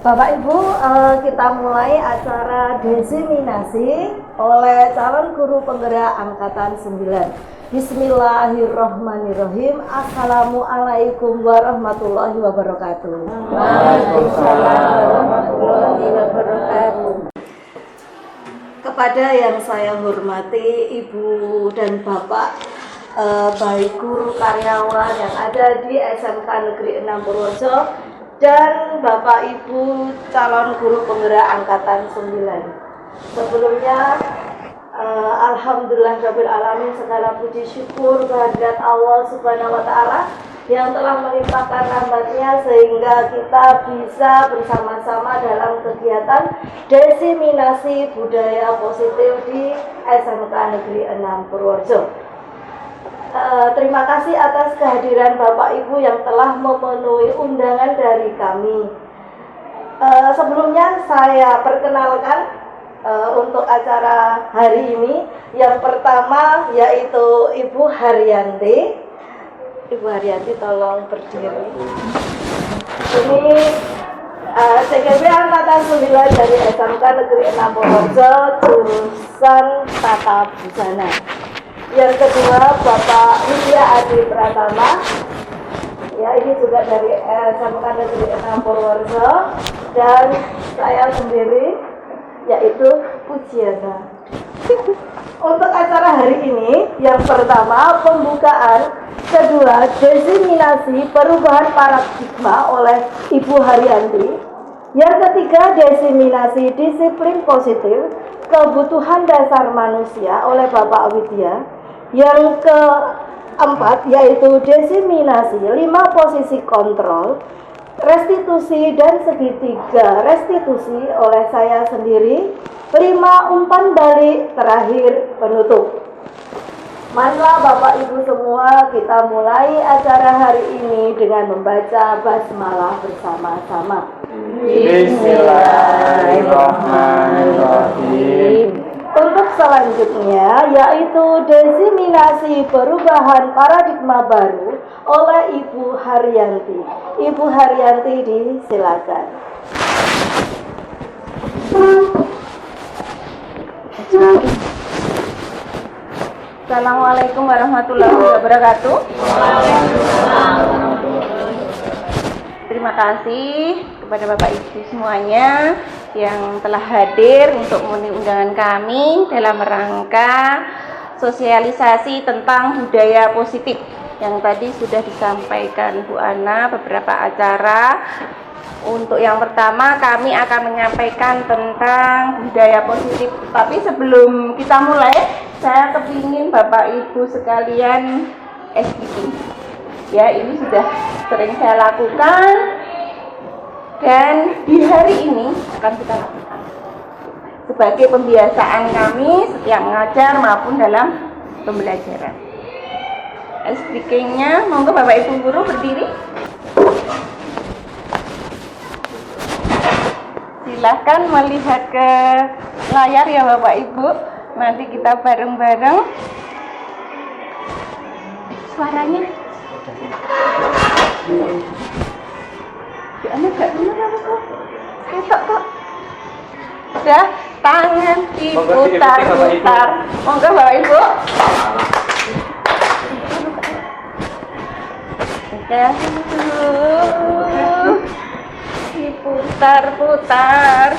Bapak Ibu, kita mulai acara diseminasi oleh calon guru penggerak angkatan 9. Bismillahirrahmanirrahim. Assalamualaikum warahmatullahi wabarakatuh. Waalaikumsalam warahmatullahi wabarakatuh. Kepada yang saya hormati Ibu dan Bapak, baik guru karyawan yang ada di SMK Negeri 6 Purworejo dan Bapak Ibu calon guru penggerak angkatan 9. Sebelumnya alhamdulillahirabbil alamin, segala puji syukur kehadirat Allah Subhanahu wa taala yang telah melimpahkan rahmatnya sehingga kita bisa bersama-sama dalam kegiatan diseminasi budaya positif di SMK Negeri 6 Purworejo. Terima kasih atas kehadiran Bapak Ibu yang telah memenuhi undangan dari kami. Sebelumnya saya perkenalkan untuk acara hari ini. Yang pertama yaitu Ibu Haryanti. Ibu Haryanti tolong berdiri. Ini CGB Angkatan 9 dari SMK Negeri 6 Purworejo, jurusan Tata Busana. Yang kedua Bapak Widya Adi Pratama, ya ini juga dari SMK Negeri 6 Purworejo, dan saya sendiri yaitu Pujiana. Untuk acara hari ini, yang pertama pembukaan, kedua diseminasi perubahan paradigma oleh Ibu Haryanti, yang ketiga diseminasi disiplin positif kebutuhan dasar manusia oleh Bapak Widya, yang keempat yaitu diseminasi 5 posisi kontrol, restitusi dan segitiga restitusi oleh saya sendiri, 5 umpan balik terakhir penutup. Marilah Bapak Ibu semua, kita mulai acara hari ini dengan membaca basmalah bersama-sama. Bismillahirrahmanirrahim. Untuk selanjutnya yaitu diseminasi perubahan paradigma baru oleh Ibu Haryanti. Ibu Haryanti disilakan. Assalamualaikum warahmatullahi wabarakatuh. Terima kasih kepada Bapak Ibu semuanya yang telah hadir untuk memenuhi undangan kami dalam rangka sosialisasi tentang budaya positif yang tadi sudah disampaikan Bu Ana beberapa acara. Untuk yang pertama kami akan menyampaikan tentang budaya positif. Tapi sebelum kita mulai, saya kepingin Bapak Ibu sekalian SBT. Ya, ini sudah sering saya lakukan dan di hari ini akan kita lakukan sebagai pembiasaan kami setiap mengajar maupun dalam pembelajaran. Speaking-nya, monggo Bapak Ibu guru berdiri. Silahkan melihat ke layar ya Bapak Ibu. Nanti kita bareng-bareng. Suaranya ya, gak bener apa kok? Ketok kok. Sudah, tangan diputar-putar. Monggo Bapak Ibu. Diputar-putar.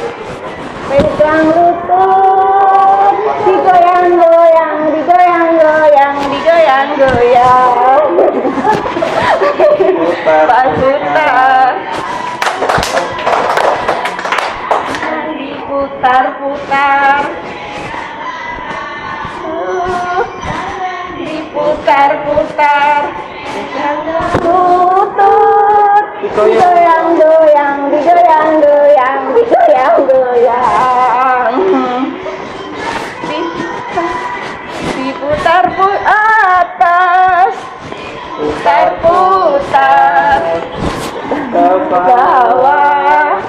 Pegang lutut, digoyang-goyang, digoyang-goyang, digoyang-goyang. Putar-putar. Diputar-putar. Diputar-putar. Lutut, digoyang-goyang, digoyang-goyang, digoyang-goyang. Diputar-putar atas, putar-putar ke bawah,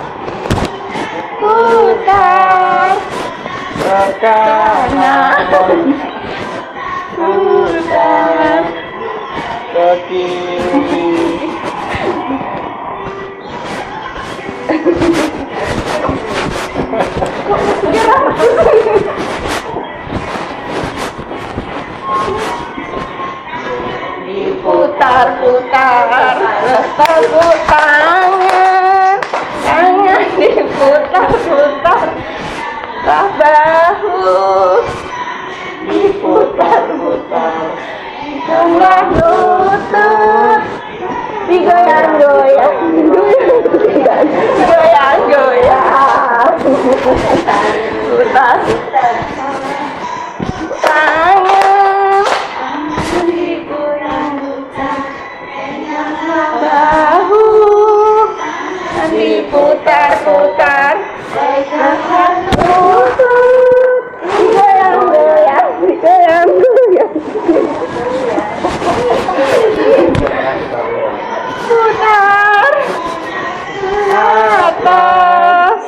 putar ke kanan, putar ke kiri. tepuk tangan, tangan diputar-putar, bahu diputar-putar, sebelah lutut digoyang-goyang, goyang-goyang, putar tangan bahu diputar-putar, goyang-goyang, goyang-goyang, putar atas,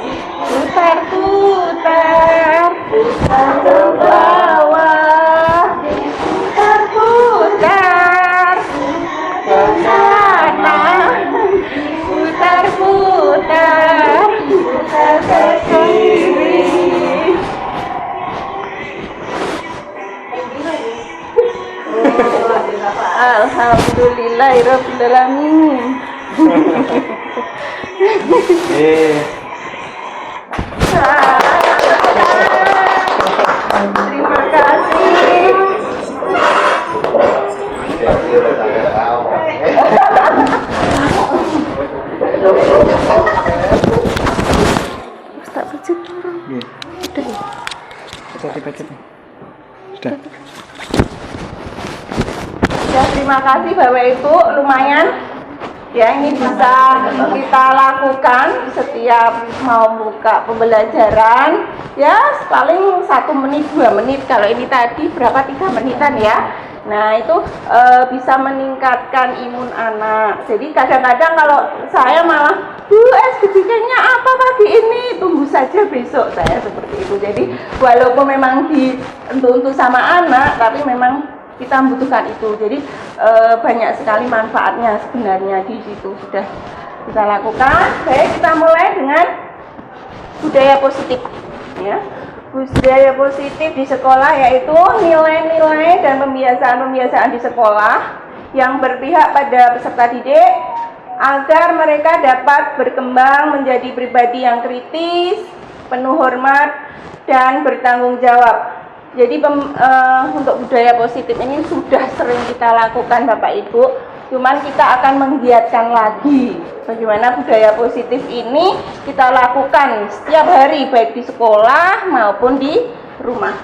putar-putar, putar ke bawah, putar-putar ke kanan, putar-putar, putar ke kiri. Alhamdulillahirrahmanirrahim. Terima kasih. Ustaz Bajit turun. Sudah dibaca. Sudah. Ya, terima kasih Bapak Ibu, lumayan ya, ini bisa kita lakukan setiap mau buka pembelajaran ya, paling 1 menit 2 menit. Kalau ini tadi berapa, 3 menitan ya. Nah itu bisa meningkatkan imun anak. Jadi kadang-kadang kalau saya malah SDK-nya apa pagi ini, tunggu saja besok, saya seperti itu. Jadi walaupun memang untuk sama anak, tapi memang kita membutuhkan itu. Jadi banyak sekali manfaatnya sebenarnya di situ sudah kita lakukan. Baik, kita mulai dengan budaya positif ya. Budaya positif di sekolah yaitu nilai-nilai dan pembiasaan-pembiasaan di sekolah yang berpihak pada peserta didik agar mereka dapat berkembang menjadi pribadi yang kritis, penuh hormat dan bertanggung jawab. Jadi untuk budaya positif ini sudah sering kita lakukan Bapak Ibu, cuman kita akan menggiatkan lagi bagaimana budaya positif ini kita lakukan setiap hari, baik di sekolah maupun di rumah.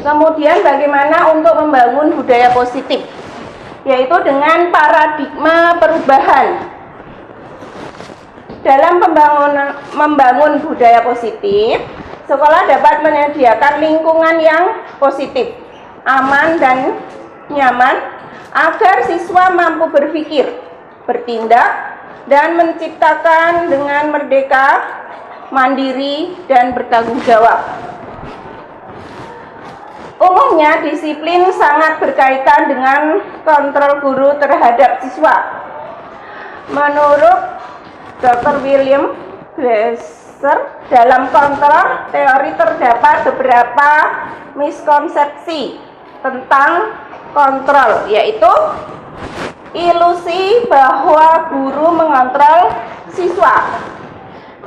Kemudian bagaimana untuk membangun budaya positif, yaitu dengan paradigma perubahan. Dalam membangun budaya positif, sekolah dapat menyediakan lingkungan yang positif, aman dan nyaman agar siswa mampu berpikir, bertindak, dan menciptakan dengan merdeka, mandiri, dan bertanggung jawab. Umumnya disiplin sangat berkaitan dengan kontrol guru terhadap siswa. Menurut Dr. William Glasser, dalam kontrol teori terdapat beberapa miskonsepsi tentang kontrol, yaitu ilusi bahwa guru mengontrol siswa.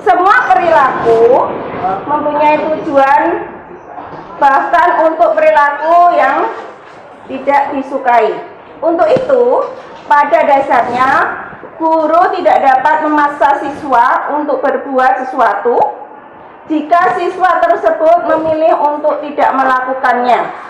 Semua perilaku mempunyai tujuan, bahkan untuk perilaku yang tidak disukai. Untuk itu, pada dasarnya guru tidak dapat memaksa siswa untuk berbuat sesuatu jika siswa tersebut memilih untuk tidak melakukannya.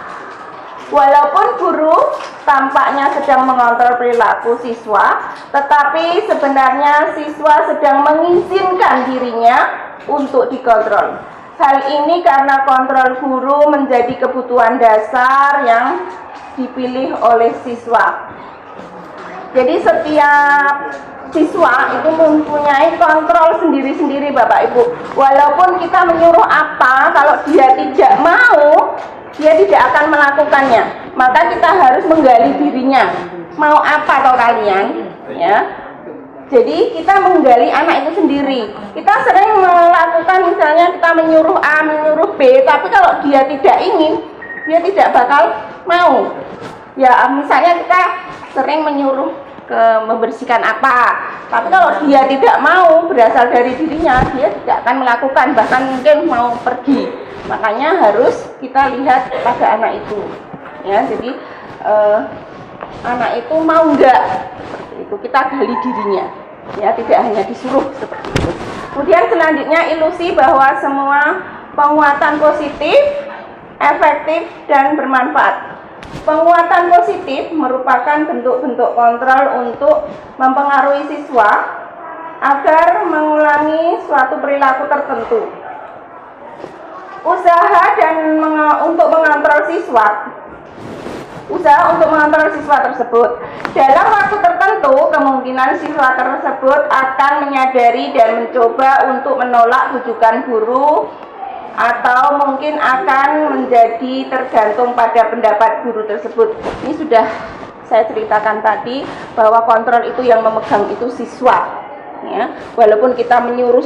Walaupun guru tampaknya sedang mengontrol perilaku siswa, tetapi sebenarnya siswa sedang mengizinkan dirinya untuk dikontrol. Hal ini karena kontrol guru menjadi kebutuhan dasar yang dipilih oleh siswa. Jadi setiap siswa itu mempunyai kontrol sendiri-sendiri Bapak Ibu. Walaupun kita menyuruh apa, kalau dia tidak mau, dia tidak akan melakukannya. Maka kita harus menggali dirinya. Mau apa kau kalian? Ya. Jadi kita menggali anak itu sendiri. Kita sering melakukan, misalnya kita menyuruh A, menyuruh B, tapi kalau dia tidak ingin, dia tidak bakal mau. Ya misalnya kita sering menyuruh membersihkan apa, tapi kalau dia tidak mau berasal dari dirinya, dia tidak akan melakukan, bahkan mungkin mau pergi. Makanya harus kita lihat pada anak itu, ya. Jadi anak itu mau enggak, seperti itu kita gali dirinya, ya, tidak hanya disuruh seperti itu. Kemudian selanjutnya ilusi bahwa semua penguatan positif, efektif dan bermanfaat. Penguatan positif merupakan bentuk-bentuk kontrol untuk mempengaruhi siswa agar mengulangi suatu perilaku tertentu. Usaha untuk mengontrol siswa tersebut. Dalam waktu tertentu, kemungkinan siswa tersebut akan menyadari dan mencoba untuk menolak rujukan guru, atau mungkin akan menjadi tergantung pada pendapat guru tersebut. Ini sudah saya ceritakan tadi bahwa kontrol itu yang memegang itu siswa, ya. Walaupun kita menyuruh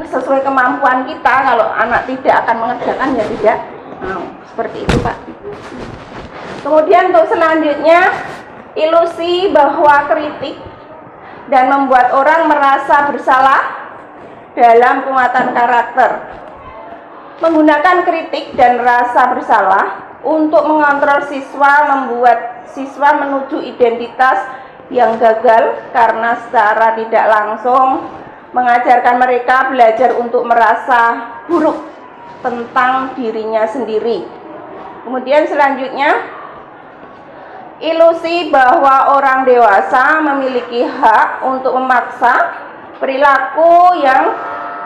sesuai kemampuan kita, kalau anak tidak akan mengerjakan ya tidak. Seperti itu, Pak. Kemudian untuk selanjutnya, ilusi bahwa kritik dan membuat orang merasa bersalah dalam penguatan karakter. Menggunakan kritik dan rasa bersalah untuk mengontrol siswa membuat siswa menuju identitas yang gagal karena secara tidak langsung mengajarkan mereka belajar untuk merasa buruk tentang dirinya sendiri. Kemudian selanjutnya, ilusi bahwa orang dewasa memiliki hak untuk memaksa perilaku yang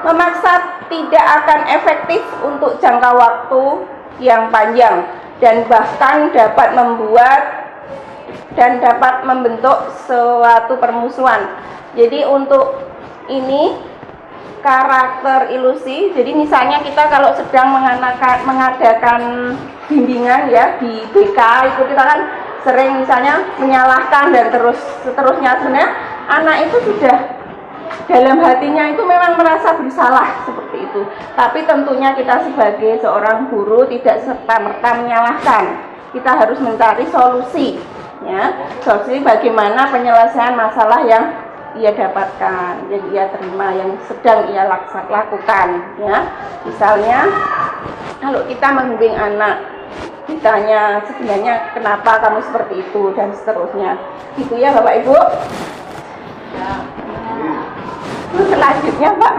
memaksa tidak akan efektif untuk jangka waktu yang panjang dan bahkan dapat membentuk suatu permusuhan. Jadi untuk ini karakter ilusi. Jadi misalnya kita kalau sedang mengadakan bimbingan ya di BK itu kita kan sering misalnya menyalahkan dan seterusnya. Sebenarnya anak itu sudah dalam hatinya itu memang merasa bersalah seperti itu. Tapi tentunya kita sebagai seorang guru tidak serta-merta menyalahkan. Kita harus mencari solusi, ya. Solusi bagaimana penyelesaian masalah yang ia dapatkan, yang ia terima, yang sedang ia lakukan, ya. Misalnya kalau kita membimbing anak, ditanya sebenarnya kenapa kamu seperti itu dan seterusnya, gitu ya Bapak Ibu. Selanjutnya Pak,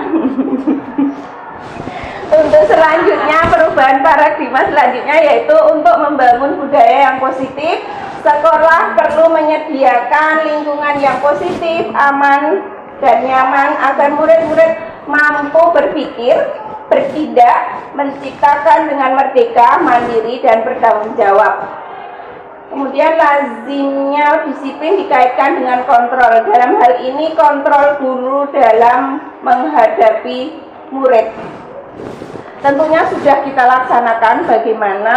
untuk selanjutnya perubahan paradigma selanjutnya yaitu untuk membangun budaya yang positif. Sekolah perlu menyediakan lingkungan yang positif, aman dan nyaman agar murid-murid mampu berpikir, bertindak, menciptakan dengan merdeka, mandiri dan bertanggung jawab. Kemudian lazimnya disiplin dikaitkan dengan kontrol. Dalam hal ini kontrol guru dalam menghadapi murid. Tentunya sudah kita laksanakan bagaimana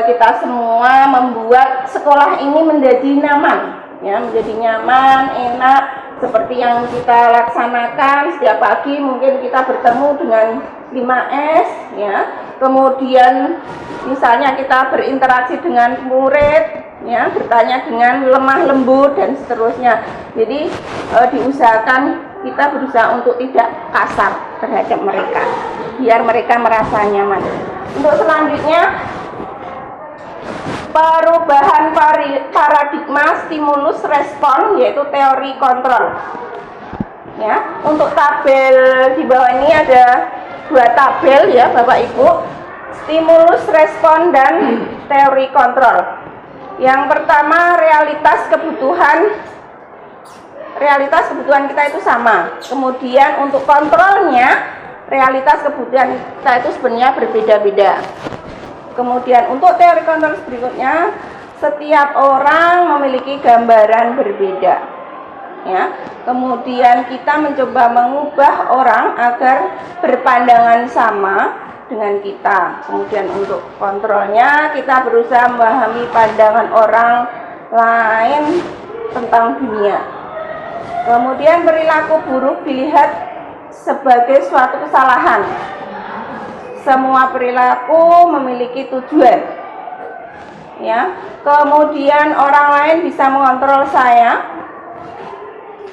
kita semua membuat sekolah ini menjadi nyaman, ya, menjadi nyaman, enak, seperti yang kita laksanakan setiap pagi. Mungkin kita bertemu dengan 5S, ya. Kemudian misalnya kita berinteraksi dengan murid, ya, bertanya dengan lemah lembut dan seterusnya. Jadi diusahakan kita berusaha untuk tidak kasar terhadap mereka, biar mereka merasa nyaman. Untuk selanjutnya, perubahan paradigma stimulus respon, yaitu teori kontrol. Ya, untuk tabel di bawah ini ada 2 tabel ya Bapak Ibu, stimulus respon dan teori kontrol. Yang pertama, realitas kebutuhan kita itu sama. Kemudian untuk kontrolnya, realitas kebutuhan kita itu sebenarnya berbeda-beda. Kemudian untuk teori kontrol berikutnya, setiap orang memiliki gambaran berbeda, ya. Kemudian kita mencoba mengubah orang agar berpandangan sama dengan kita. Kemudian untuk kontrolnya, kita berusaha memahami pandangan orang lain tentang dunia. Kemudian perilaku buruk dilihat sebagai suatu kesalahan. semua perilaku memiliki tujuan. Ya, kemudian orang lain bisa mengontrol saya.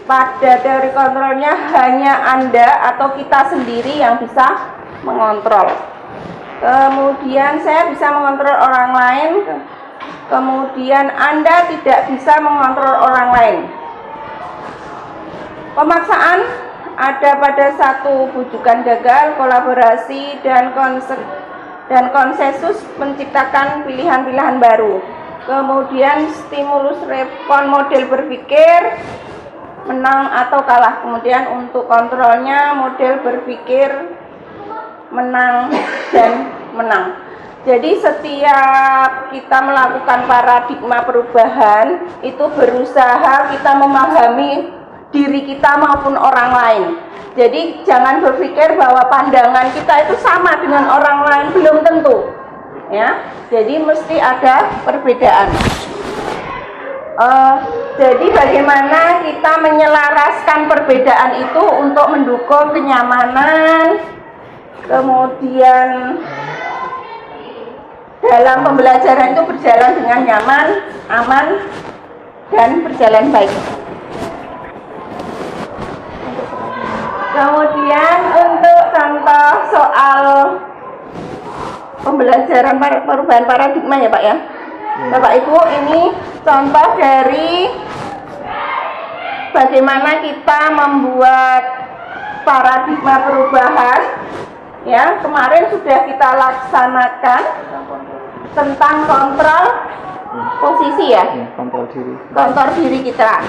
Pada teori kontrolnya hanya Anda atau kita sendiri yang bisa mengontrol. Kemudian saya bisa mengontrol orang lain. Kemudian Anda tidak bisa mengontrol orang lain. Pemaksaan ada pada satu bujukan gagal, kolaborasi dan konsensus menciptakan pilihan-pilihan baru. Kemudian stimulus respon model berpikir menang atau kalah. Kemudian untuk kontrolnya model berpikir menang dan menang. Jadi setiap kita melakukan paradigma perubahan itu berusaha kita memahami diri kita maupun orang lain. Jadi jangan berpikir bahwa pandangan kita itu sama dengan orang lain, belum tentu. Ya, jadi mesti ada perbedaan. Jadi bagaimana kita menyelaraskan perbedaan itu untuk mendukung kenyamanan, kemudian dalam pembelajaran itu berjalan dengan nyaman, aman, dan berjalan baik. Kemudian untuk contoh soal pembelajaran perubahan paradigma ya Pak ya. Bapak Ibu, ini contoh dari bagaimana kita membuat paradigma perubahan. Ya, kemarin sudah kita laksanakan tentang kontrol posisi ya. Kontrol diri kita.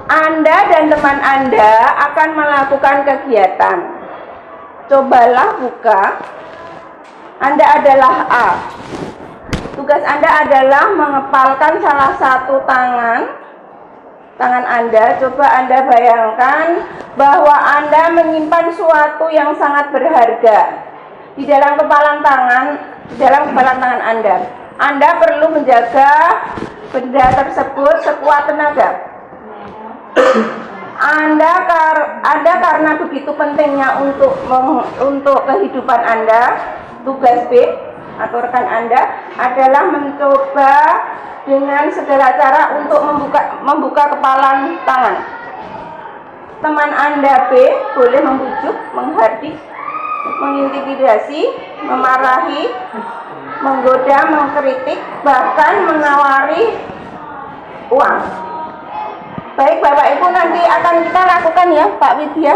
Anda dan teman Anda akan melakukan kegiatan. Cobalah buka. Anda adalah A. Tugas Anda adalah mengepalkan salah satu tangan Anda. Coba Anda bayangkan bahwa Anda menyimpan suatu yang sangat berharga di dalam kepalan tangan Anda. Anda perlu menjaga benda tersebut sekuat tenaga. Anda karena begitu pentingnya untuk kehidupan Anda. Tugas B atau rekan Anda adalah mencoba dengan segala cara untuk membuka kepalan tangan. Teman Anda B boleh membujuk, menghardik, mengintimidasi, memarahi, menggoda, mengkritik, bahkan menawari uang. Baik Bapak Ibu, nanti akan kita lakukan ya Pak Widya.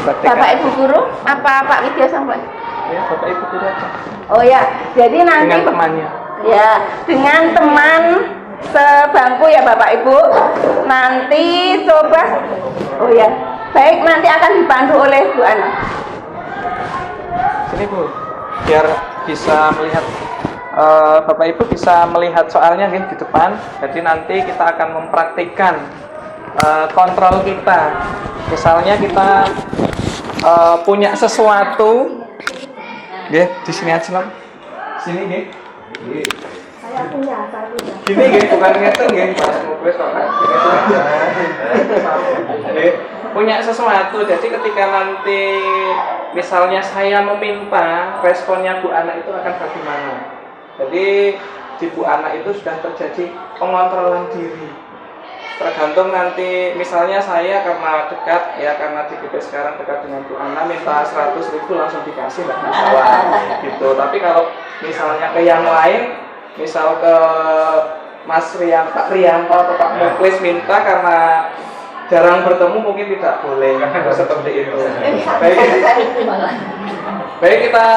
Bapak Ibu guru, apa Pak Widya sampai? Ya, Bapak Ibu guru aja. Oh ya, jadi nanti dengan temannya. Ya, dengan teman sebangku ya Bapak Ibu. Nanti coba. Oh ya, baik, nanti akan dipandu oleh Bu Ana. Sini Bu, biar bisa melihat. Bapak Ibu bisa melihat soalnya di depan. Jadi nanti kita akan mempraktikkan kontrol kita. Misalnya kita punya sesuatu. Nggih, di sini aja lah. Sini nggih. Saya punya. Sini nggih, bukan ngeten nggih, Mas. Wis kok. Punya sesuatu. Jadi ketika nanti misalnya saya meminta, responnya Bu Ana itu akan bagaimana? Jadi di Bu Ana itu sudah terjadi pengontrolan diri. Tergantung nanti misalnya saya karena dekat ya, karena di GP sekarang dekat dengan Bu Ana, minta 100.000 langsung dikasih, nggak masalah gitu. Tapi kalau misalnya ke yang lain, misal ke Pak Rianto atau Pak Muklis minta karena jarang bertemu mungkin tidak boleh seperti itu. Baik, kita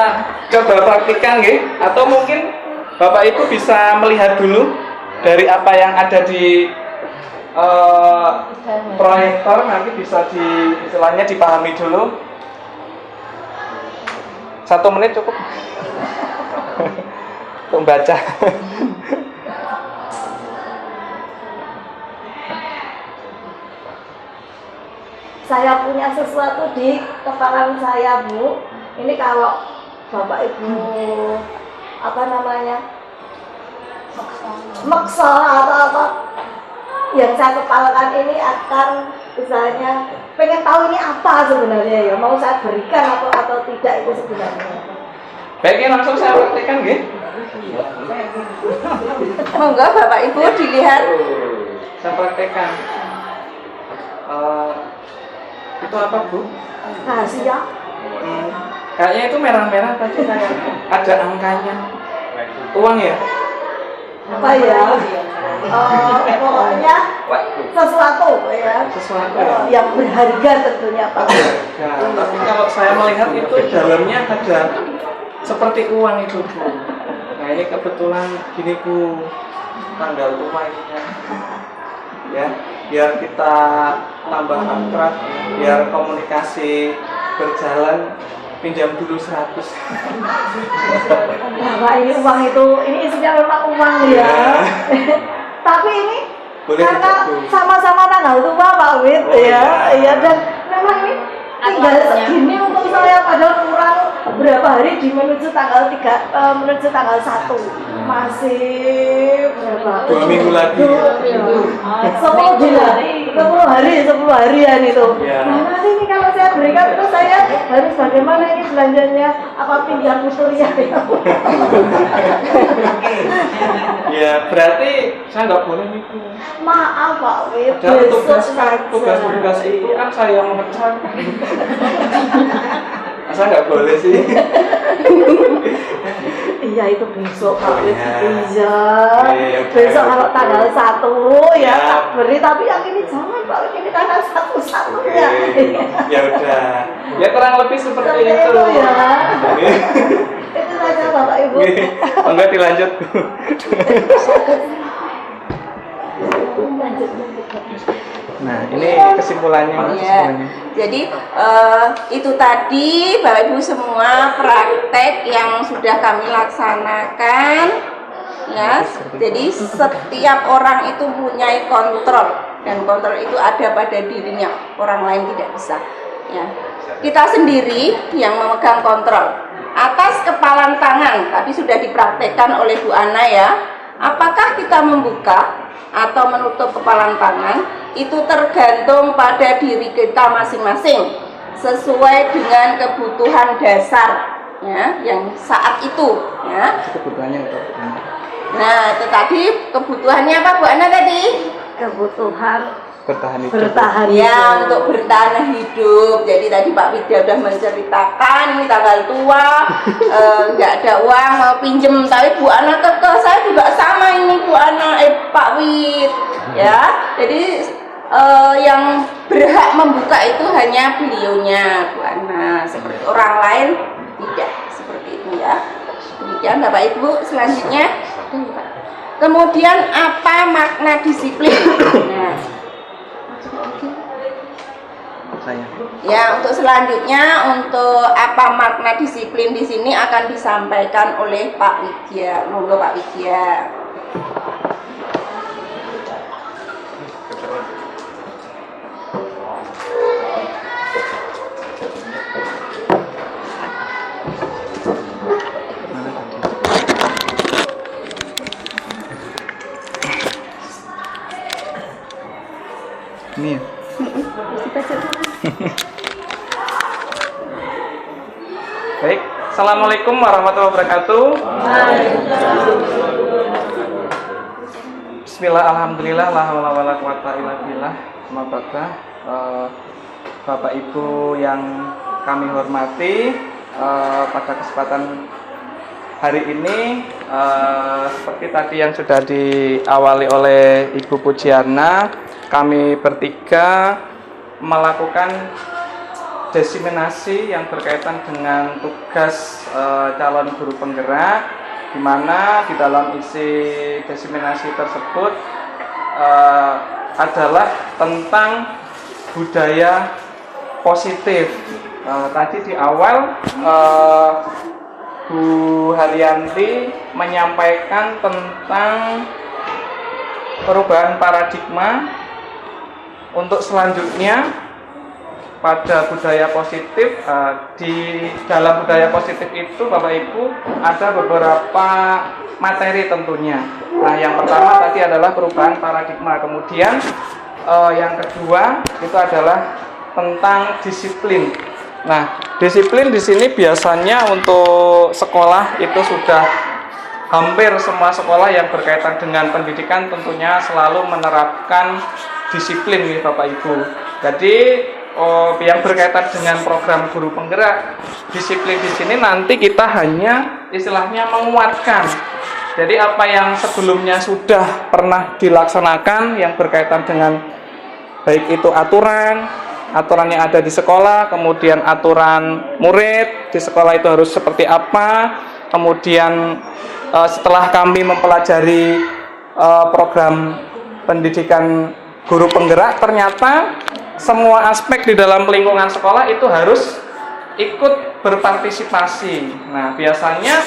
coba praktikkan ya. Atau mungkin Bapak Ibu bisa melihat dulu dari apa yang ada di proyektor, nanti bisa istilahnya dipahami dulu. 1 menit cukup untuk baca. Saya punya sesuatu di kepala saya Bu. Ini kalau Bapak Ibu maksa atau apa yang saya kepalakan ini akan misalnya pengen tahu ini apa sebenarnya ya, mau saya berikan atau tidak itu sebenarnya. Baiknya langsung saya praktekkan nggih. Monggo Bapak Ibu dilihat. Saya praktekkan. Itu apa Bu? Rahasia. Kayaknya itu merah-merah tadi kayak ada angkanya. Uang ya? Apa ya? Pokoknya sesuatu ya. Sesuatu ya? Yang berharga tentunya Pak. Ya, tapi kalau saya melihat itu dalamnya ada seperti uang itu Bu. Nah ini kebetulan gini Bu, tanggal tua ini kan. Ya, biar kita tambah akrab, biar komunikasi berjalan, pinjam dulu 100. Bapak ini uang itu, ini isinya memang uang ya. Tapi ini boleh karena dijatuh. sama-sama tanggal tua Pak Wid ya. Iya, dan memang ini tinggal segini untuk saya padahal kurang berapa hari di menuju tanggal 1 masih berapa? 2 minggu lagi. 10 harian itu. Ya. Nah nanti ini kalau saya berikan terus saya harus bagaimana ini belanjanya, apa pinjam kusurnya ya? Ya berarti saya nggak boleh nipu. Maaf Pak Wid, Ada besok tugas itu kan saya memecat. Masa nggak boleh sih? Iya itu besok Pak Wid. Iya. Iya. Iya, Besok iya. kalau tanggal 1 ya Ya. tak beri, tapi yang ini jangan Pak Wid, ini tanggal 1-1-nya. Ya udah. Ya kurang lebih seperti Seperti itu. itu ya. Itu saja Bapak Ibu. Enggak dilanjut. Nah, ini kesimpulannya. Ya. Jadi itu tadi Bapak Ibu semua praktek yang sudah kami laksanakan ya. Jadi setiap orang itu punya kontrol dan kontrol itu ada pada dirinya, orang lain tidak bisa. Ya. Kita sendiri yang memegang kontrol atas kepalan tangan. Tadi sudah dipraktekkan oleh Bu Ana ya. Apakah kita membuka atau menutup kepalan tangan itu tergantung pada diri kita masing-masing sesuai dengan kebutuhan dasar ya yang saat itu ya. Kebutuhannya untuk Nah itu tadi kebutuhannya apa Bu Ana tadi? Kebutuhan bertahan hidup. bertahan Ya untuk bertahan hidup. Jadi tadi Pak Widya sudah menceritakan ini tanggal tua, nggak ada uang mau pinjem, tapi Bu Ana kekeh saya juga sama ini Bu Ana, Pak Wid, ya. Jadi yang berhak membuka itu hanya beliaunya Bu Ana, seperti orang lain tidak seperti itu ya. Demikian Bapak Ibu. Selanjutnya, kemudian apa makna disiplin? Nah, Saya. ya, untuk selanjutnya untuk apa makna disiplin di sini akan disampaikan oleh Pak Widya. Monggo Pak Widya. Ini ya. Baik, Assalamualaikum warahmatullahi wabarakatuh. Bismillah, alhamdulillah, la haula wala quwata illa billah. Bapak Ibu yang kami hormati, pada kesempatan hari ini seperti tadi yang sudah diawali oleh Ibu Pujiana, kami bertiga melakukan diseminasi yang berkaitan dengan tugas calon guru penggerak, di mana di dalam isi diseminasi tersebut adalah tentang budaya positif. Tadi di awal Bu Haryanti menyampaikan tentang perubahan paradigma. Untuk selanjutnya pada budaya positif, di dalam budaya positif itu Bapak Ibu ada beberapa materi tentunya. Nah yang pertama tadi adalah perubahan paradigma. Kemudian yang kedua itu adalah tentang disiplin. Nah, disiplin di sini biasanya untuk sekolah itu sudah hampir semua sekolah yang berkaitan dengan pendidikan tentunya selalu menerapkan disiplin nih Bapak Ibu. Jadi yang berkaitan dengan program guru penggerak, disiplin di sini nanti kita hanya istilahnya menguatkan. Jadi apa yang sebelumnya sudah pernah dilaksanakan yang berkaitan dengan baik itu aturan yang ada di sekolah, kemudian aturan murid di sekolah itu harus seperti apa, kemudian setelah kami mempelajari program pendidikan guru penggerak, ternyata semua aspek di dalam lingkungan sekolah itu harus ikut berpartisipasi. Nah, biasanya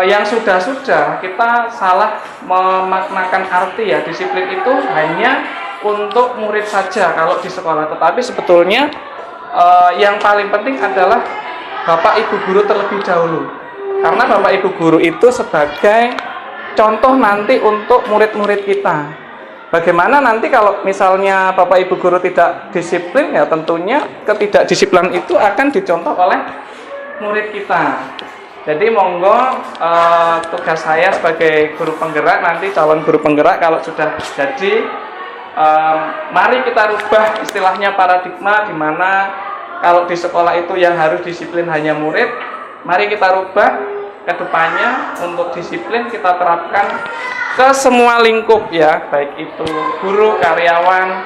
yang sudah kita salah memaknakan arti ya, disiplin itu hanya untuk murid saja kalau di sekolah, tetapi sebetulnya yang paling penting adalah Bapak Ibu guru terlebih dahulu, karena Bapak Ibu guru itu sebagai contoh nanti untuk murid-murid kita. Bagaimana nanti kalau misalnya Bapak Ibu guru tidak disiplin, ya tentunya ketidakdisiplinan itu akan dicontoh oleh murid kita. Jadi monggo tugas saya sebagai guru penggerak, nanti calon guru penggerak kalau sudah jadi, mari kita rubah istilahnya paradigma di mana kalau di sekolah itu yang harus disiplin hanya murid. Mari kita rubah ke depannya untuk disiplin kita terapkan ke semua lingkup ya, baik itu guru, karyawan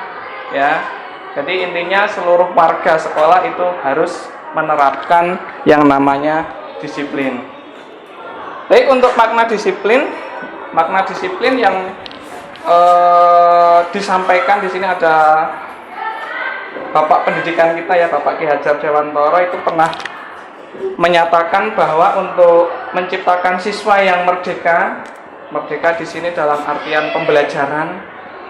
ya. Jadi intinya seluruh warga sekolah itu harus menerapkan yang namanya disiplin. Baik, untuk makna disiplin yang disampaikan di sini ada Bapak pendidikan kita ya, Bapak Ki Hajar Dewantoro itu pernah menyatakan bahwa untuk menciptakan siswa yang merdeka di sini dalam artian pembelajaran,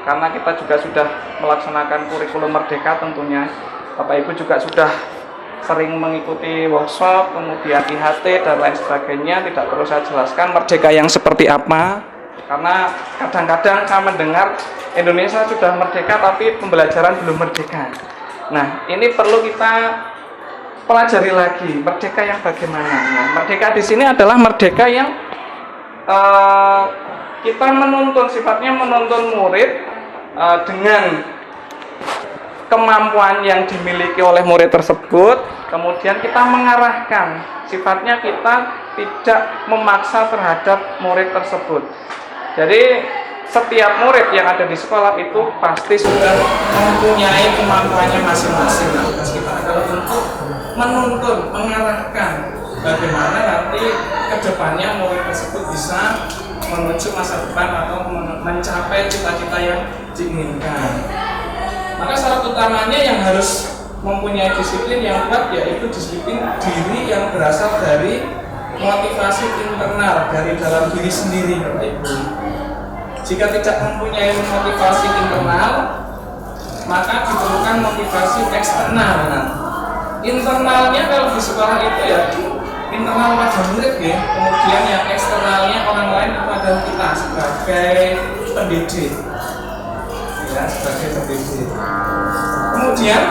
karena kita juga sudah melaksanakan kurikulum merdeka tentunya. Bapak Ibu juga sudah sering mengikuti workshop, kemudian IHT dan lain sebagainya, tidak perlu saya jelaskan merdeka yang seperti apa. Karena kadang-kadang saya mendengar Indonesia sudah merdeka tapi pembelajaran belum merdeka. Nah, ini perlu kita pelajari lagi, merdeka yang bagaimana. Nah, merdeka di sini adalah merdeka yang kita menuntun, sifatnya menuntun murid dengan kemampuan yang dimiliki oleh murid tersebut, kemudian kita mengarahkan, sifatnya kita tidak memaksa terhadap murid tersebut. Jadi setiap murid yang ada di sekolah itu pasti sudah mempunyai kemampuannya masing-masing. Nah, tugas kita adalah untuk menuntun, mengarahkan bagaimana nanti kedepannya murid tersebut bisa menuju masa depan atau mencapai cita-cita yang diinginkan. Maka syarat utamanya yang harus mempunyai disiplin yang kuat yaitu disiplin diri yang berasal dari motivasi internal dari dalam diri sendiri, Bapak Ibu. Jika tidak mempunyai motivasi internal, maka diperlukan motivasi eksternal. Nah, internalnya kalau di sekolah itu ya internal pada murid ya, kemudian yang eksternalnya orang lain itu adalah kita sebagai pendidik ya, sebagai pendidik. Kemudian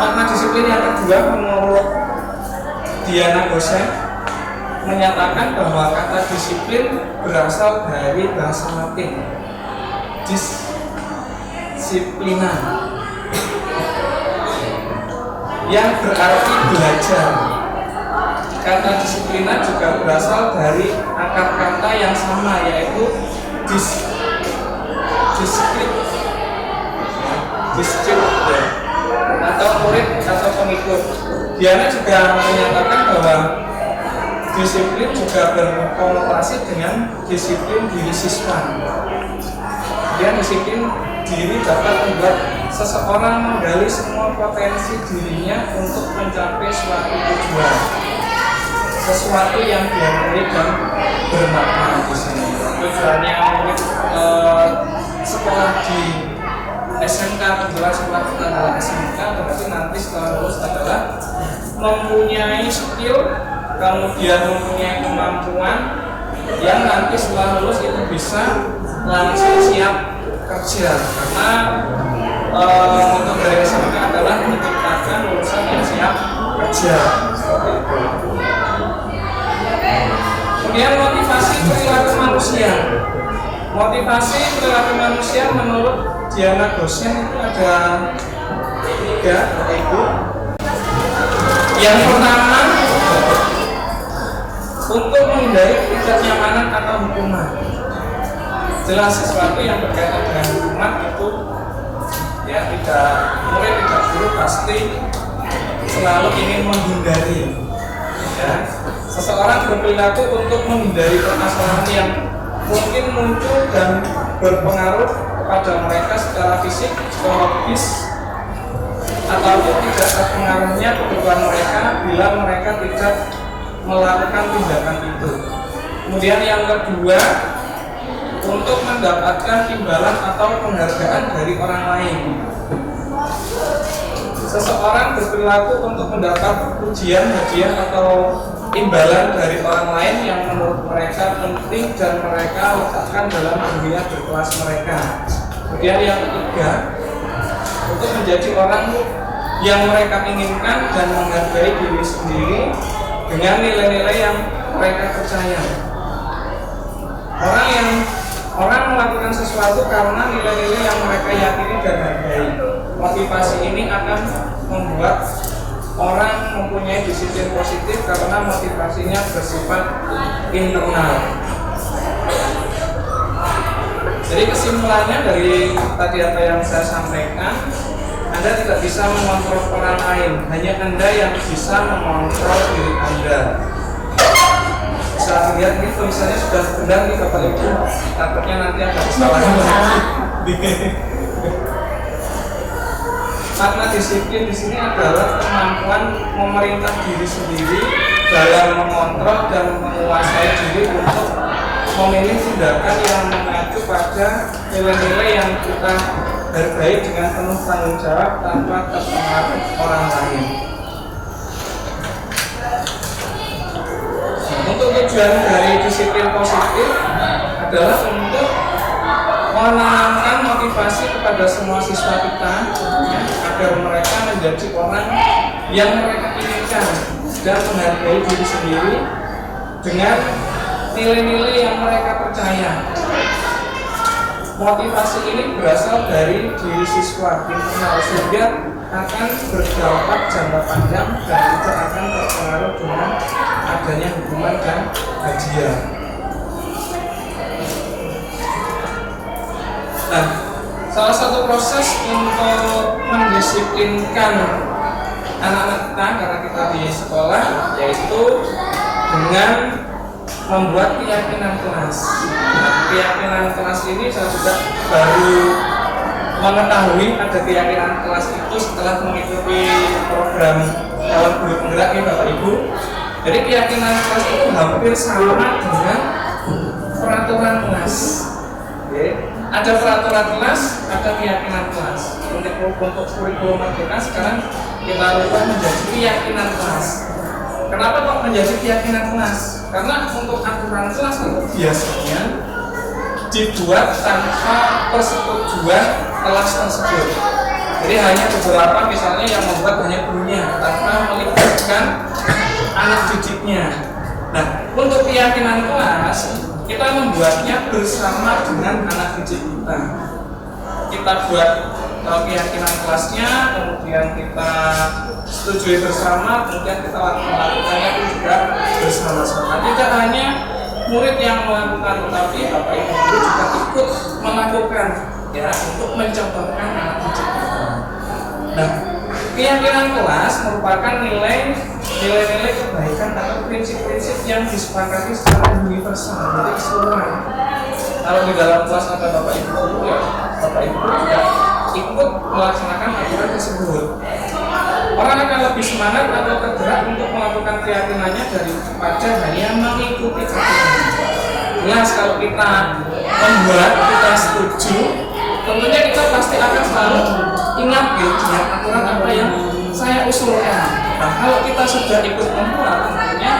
makna disiplin yang kedua menurut Diana Gosen menyatakan bahwa kata disiplin berasal dari bahasa Latin disiplina yang berarti belajar. Kata disiplina juga berasal dari akar kata yang sama yaitu disiplin atau murid atau pengikut. Diana juga menyatakan bahwa disiplin juga berkonotasi dengan disiplin diri siswa. Kemudian disiplin diri dapat membuat seseorang menggali semua potensi dirinya untuk mencapai suatu tujuan, sesuatu yang dihargai dan bermakna di sini. Tujuannya murid sekolah di SMK, kebetulan sekolah kita adalah SMK, berarti nanti setelah lulus adalah mempunyai skill, kemudian mempunyai kemampuan yang nanti setelah lulus itu bisa langsung siap kerja, karena untuk dari SMK adalah menciptakan lulusan yang siap kerja. Seperti itu. Kemudian motivasi perilaku manusia. Motivasi perilaku manusia menurut Diana dosen itu ada 3, Bapak Ibu. Yang pertama, untuk menghindari ketidaknyamanan atau hukuman. Jelas sesuatu yang berkaitan dengan hukuman itu ya murid tidak guru pasti selalu ingin menghindari. Ya. Seseorang berperilaku untuk menghindari permasalahan yang mungkin muncul dan berpengaruh kepada mereka secara fisik, psikologis, ataupun tidak terpengaruhnya kebutuhan mereka bila mereka tidak melakukan tindakan itu. Kemudian yang kedua, untuk mendapatkan imbalan atau penghargaan dari orang lain. Seseorang berperilaku untuk mendapat pujian, hadiah atau imbalan dari orang lain yang menurut mereka penting dan mereka letakkan dalam dunia berkelas mereka. Kemudian yang ketiga, untuk menjadi orang yang mereka inginkan dan menghargai diri sendiri dengan nilai-nilai yang mereka percaya. Orang melakukan sesuatu karena nilai-nilai yang mereka yakini dan hargai. Motivasi ini akan membuat orang mempunyai disiplin positif karena motivasinya bersifat internal. Jadi kesimpulannya dari tadi apa yang saya sampaikan, Anda tidak bisa mengontrol orang lain, hanya Anda yang bisa mengontrol diri Anda. Bisa lihat ini tulisannya sudah benar nih Bapak Ibu, takutnya nanti ada kesalahan. Makna disiplin di sini adalah kemampuan memerintah diri sendiri dalam mengontrol dan menguasai diri untuk memilih tindakan yang mengacu pada nilai-nilai yang kita hargai dengan penuh tanggung jawab tanpa terpengaruh orang lain. Untuk tujuan dari disiplin positif adalah untuk menanamkan motivasi kepada semua siswa kita ya, agar mereka menjadi orang yang mereka inginkan dan menghargai diri sendiri dengan nilai-nilai yang mereka percaya. Motivasi ini berasal dari diri siswa internal sehingga akan berdampak jangka panjang dan tidak akan terpengaruh dengan adanya hukuman dan hadiah. Nah, salah satu proses untuk mendisiplinkan anak-anak kita karena kita di sekolah yaitu dengan membuat keyakinan kelas. Nah, keyakinan kelas ini saya juga baru mengetahui ada keyakinan kelas itu setelah mengikuti program Kawan Guru Penggerak ya Bapak Ibu. Jadi keyakinan kelas itu hampir sama dengan peraturan kelas. Oke. Ada peraturan kelas, ada keyakinan kelas. Untuk kurikulum merdeka sekarang kita ubah menjadi keyakinan kelas. Kenapa kok menjadi keyakinan kelas? Karena untuk aturan kelas itu biasanya dibuat tanpa persetujuan kelas tersebut. Jadi hanya beberapa misalnya yang membuat hanya gurunya tanpa melibatkan anak didiknya. Nah, untuk keyakinan kelas kita membuatnya bersama dengan anak didik kita. Kita buat keyakinan kelasnya, kemudian kita setujui bersama, kemudian kita melakukannya juga bersama-sama. Tidak hanya murid yang melakukan, tetapi Bapak Ibu guru juga ikut melakukan ya untuk mencontohkan anak didik kita. Nah, keyakinan kelas merupakan nilai-nilai kebaikan atau prinsip-prinsip yang disepakati secara universal, jadi keseluruhan. Kalau di dalam kelas ada Bapak Ibu guru ya, Bapak Ibu juga ikut melaksanakan aturan tersebut. Orang akan lebih semangat atau tergerak untuk melakukan keyakinannya daripada hanya mengikuti aturan. Jelas kalau kita membuat, kita setuju, tentunya kita pasti akan selalu ingat ya aturan apa yang saya usulkan. Nah, kalau kita sudah ikut membuat, tentunya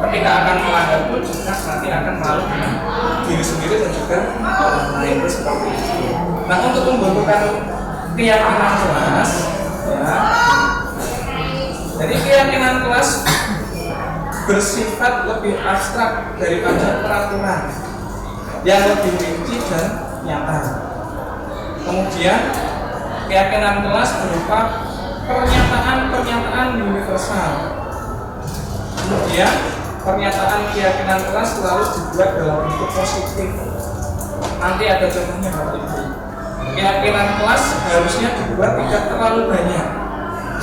ketika ketika akan melanggar pun juga nanti akan malu dengan diri sendiri dan juga orang lain, itu seperti itu. Nah, untuk membentukkan keyakinan kelas, ya, jadi keyakinan kelas bersifat lebih abstrak daripada peraturan yang lebih rinci dan nyata. Kemudian keyakinan kelas berupa pernyataan-pernyataan universal. Kemudian pernyataan keyakinan kelas selalu dibuat dalam bentuk positif. Nanti ada contohnya Bapak Ibu. Keyakinan kelas harusnya dibuat tidak terlalu banyak.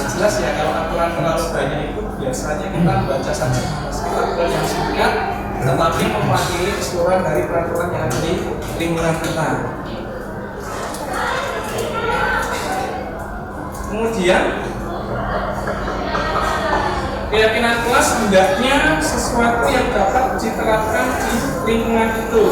Jelas ya, kalau aturan terlalu banyak itu biasanya kita baca saja aturan yang singkat, tetapi mewakili keseluruhan dari peraturan yang ada di lingkungan kita. Kemudian keyakinan kelas hendaknya sesuatu yang dapat diterapkan di lingkungan itu.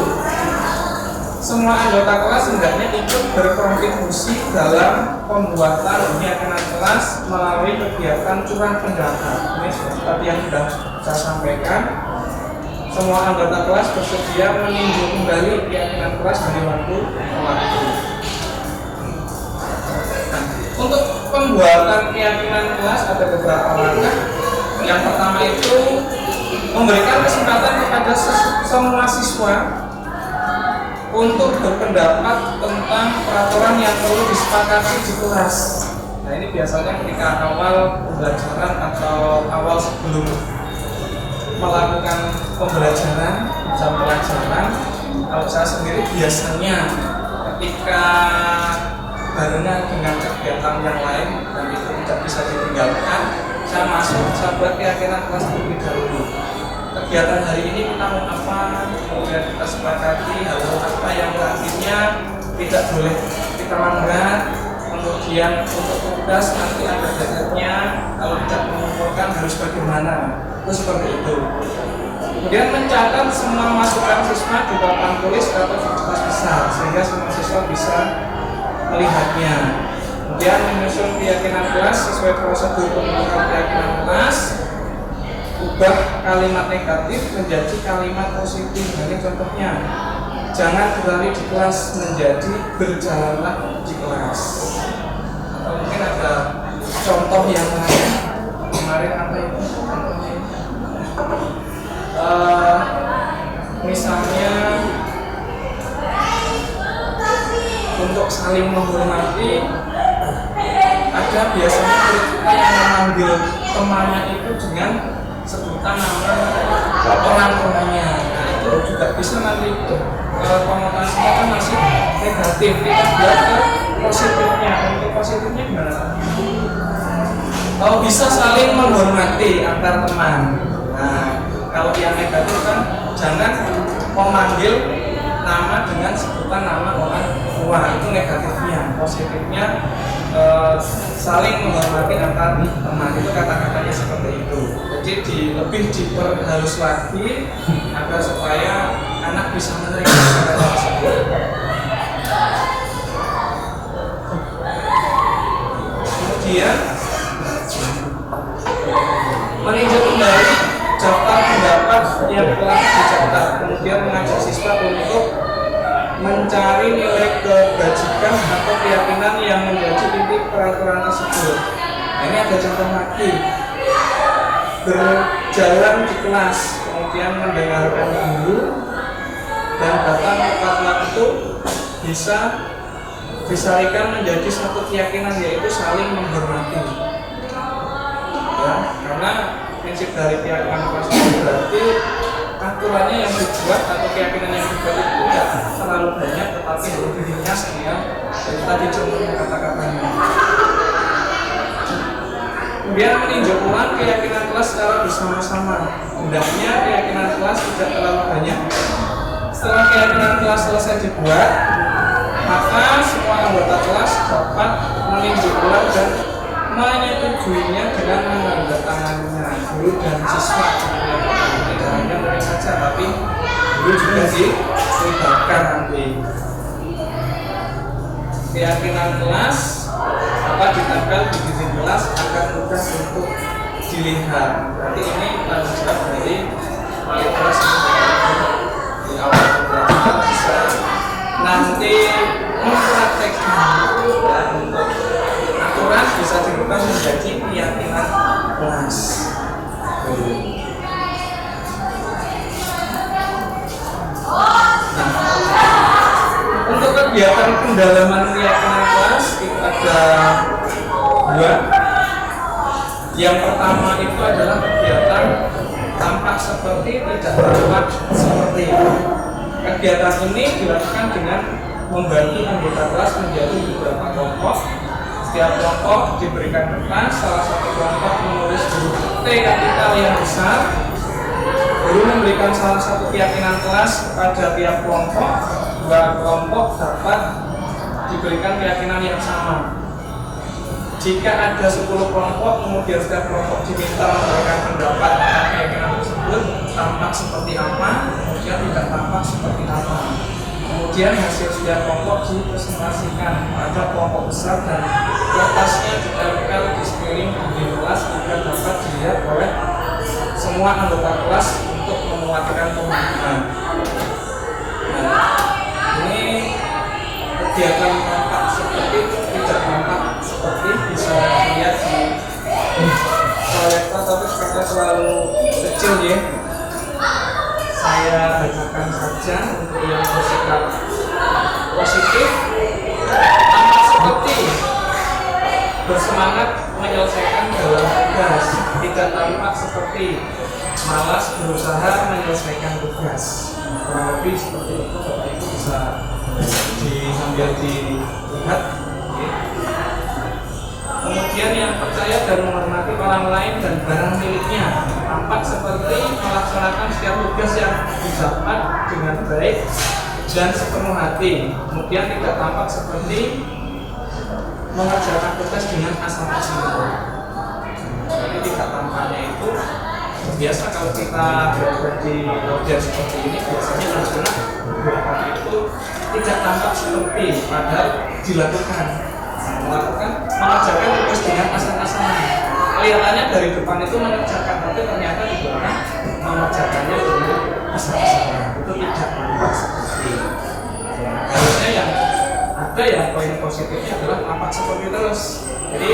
Semua anggota kelas hendaknya ikut berkontribusi dalam pembuatan keyakinan kelas melalui kegiatan curah pendapat. Ini seperti yang sudah saya sampaikan. Semua anggota kelas bersedia meninjau kembali keyakinan kelas dari waktu ke waktu. Nah, untuk pembuatan keyakinan kelas ada beberapa langkah. Yang pertama itu memberikan kesempatan kepada semua siswa untuk berpendapat tentang peraturan yang perlu disepakati di kelas. Nah, ini biasanya ketika awal pembelajaran atau awal sebelum melakukan pembelajaran jam pelajaran. Kalau saya sendiri biasanya ketika barengan dengan kegiatan yang lain dan itu tidak bisa ditinggalkan, saya masuk, saya buat keyakinan kelas terlebih dahulu. Kegiatan hari ini kita mau apa, kemudian kita sepakati hal-hal apa yang nantinya tidak boleh kita langgar. Kemudian untuk tugas nanti ada deadline-nya, kalau tidak mengumpulkan harus bagaimana, itu seperti itu. Kemudian mencatat semua masukan siswa di papan tulis atau di kertas besar sehingga semua siswa bisa melihatnya. Kemudian menyusun keyakinan kelas sesuai prosedur pembentukan keyakinan kelas. Ubah kalimat negatif menjadi kalimat positif. Ini contohnya, jangan berlari di kelas menjadi berjalanlah di kelas. Atau mungkin ada contoh yang lain. Kemarin apa itu contohnya? Misalnya untuk saling menghormati, ada biasanya kita yang memanggil temannya itu dengan sebutan nama orang tuanya. Nah, itu juga bisa nanti konotasinya kan masih negatif. Kita buat ke positifnya. Untuk positifnya gimana? Oh, bisa saling menghormati antar teman. Nah, kalau yang negatif kan jangan memanggil nama dengan sebutan nama orang tua, itu negatifnya. Positifnya saling menghormati antar teman, itu kata-katanya seperti itu. Jadi lebih diperhalus lagi agar supaya anak bisa menerima kata-kata tersebut. Kemudian meninjau kembali daftar pendapat yang telah dicatat, kemudian mengajak siswa untuk mencari nilai kebajikan atau keyakinan yang menjadi inti peraturan tersebut. Nah, ini ada contoh lagi, berjalan di kelas, kemudian mendengarkan guru dan datang tepat waktu bisa disarikan menjadi satu keyakinan, yaitu saling menghormati. Ya, karena prinsip dari keyakinan kelas itu berarti aturannya yang dibuat atau keyakinan yang dibuat itu tidak terlalu banyak, tetapi lebih ringkas ya. Jadi tadi contohnya kata-katanya. Kemudian meninjau ulang keyakinan kelas secara bersama-sama. Hendaknya keyakinan kelas tidak terlalu banyak. Setelah keyakinan kelas selesai dibuat, maka semua anggota kelas dapat meninjau ulang dan menyetujuinya dengan menandatanganinya, guru dan siswa. Tidak hanya murid saja, tapi guru juga dilibatkan nanti. Keyakinan kelas dapat ditempel di dinding kelas agar mudah untuk dilihat. Berarti ini tanggung jawab dari pendalaman keyakinan kelas itu ada dua. Yang pertama itu adalah kegiatan tampak seperti tidak tampak seperti. Kegiatan ini dilakukan dengan membantu anggota kelas menjadi beberapa kelompok. Setiap kelompok diberikan kertas, salah satu kelompok menulis huruf T kapital yang besar. Guru memberikan salah satu keyakinan kelas pada tiap kelompok. Dua kelompok dapat diberikan keyakinan yang sama. Jika ada 10 kelompok, kemudian setiap kelompok diminta memberikan pendapat tentang keyakinan tersebut, tampak seperti apa, kemudian tidak tampak seperti apa. Kemudian hasil setiap kelompok dipresentasikan pada kelompok besar dan kertasnya ditempel di sekeliling dinding kelas agar dapat dilihat oleh semua anggota kelas untuk menguatkan pemahaman. Nah, ini kegiatan tampak seperti tidak tampak seperti bisa dilihat di proyektor, tapi karena terlalu kecil ya, saya bacakan saja untuk yang bersikap positif. Tampak seperti bersemangat menyelesaikan dalam tugas, tidak tampak seperti malas berusaha menyelesaikan tugas. Kurang lebih seperti itu, Bapak Ibu bisa sambil dilihat. Kemudian yang percaya dan menghormati orang lain dan barang miliknya, tampak seperti melaksanakan setiap tugas yang didapat dengan baik dan sepenuh hati. Kemudian tidak tampak seperti mengerjakan tugas dengan asal-asalan. Jadi tidak tampaknya itu biasa kalau kita berada di model seperti ini, biasanya anak-anak gerakan itu tidak tampak seperti padahal dilakukan. Melakukan mengerjakan tugas dengan asal-asalan. Kelihatannya dari depan itu mengerjakan, tapi ternyata di belakang mengerjakannya dengan asal-asalan. Itu tidak tampak seperti. Harusnya yang ada yang poin positifnya adalah tampak seperti terus. Jadi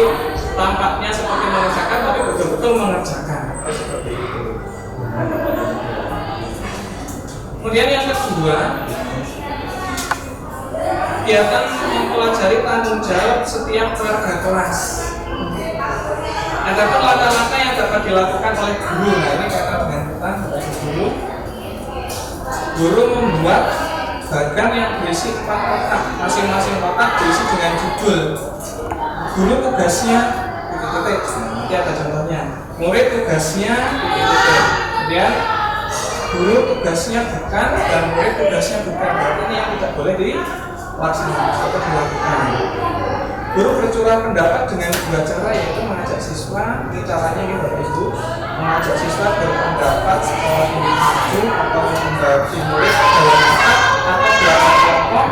tampaknya seperti mengerjakan, tapi betul-betul mengerjakan. Seperti itu. Kemudian yang kedua, kegiatan mempelajari tanggung jawab setiap warga kelas. Ada pun langkah-langkah yang dapat dilakukan oleh guru. Nah, ini kaitan dengan kita guru. Guru membuat bagan yang berisi 4 kotak, masing-masing kotak diisi dengan judul. Guru tugasnya titik-titik. Nanti ada contohnya. Murid tugasnya titik-titik. Kemudian guru tugasnya bukan dan murid tugasnya bukan. Berarti ini yang tidak boleh dilaksanakan atau dilakukan. Guru bercurah pendapat dengan 2 cara, yaitu mengajak siswa. Ini caranya ini Bapak Ibu, mengajak siswa berpendapat secara individu atau membagi murid dalam 4 atau 8 kelompok,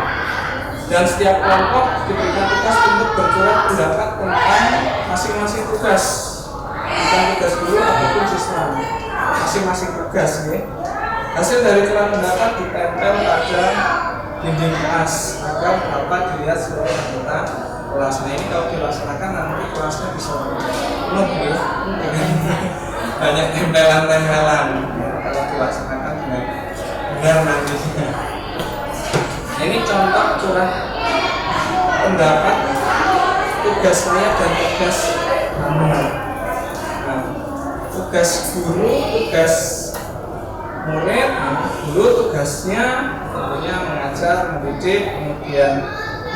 dan setiap kelompok diberikan tugas untuk bercurah pendapat tentang masing-masing tugas, bukan tugas guru ataupun siswa, masing-masing tugas ya. Hasil dari curah pendapat ditempel pada dinding kelas agar dapat dilihat seluruh anggota kelas. Nah, ini kalau dilaksanakan nanti kelasnya bisa penuh ya, banyak tempelan-tempelan ya, kalau dilaksanakan dengan benar nantinya. Ini contoh curah pendapat tugas saya dan tugas kamu. Nah, tugas guru, tugas murid. Guru tugasnya tentunya mengajar, mendidik, kemudian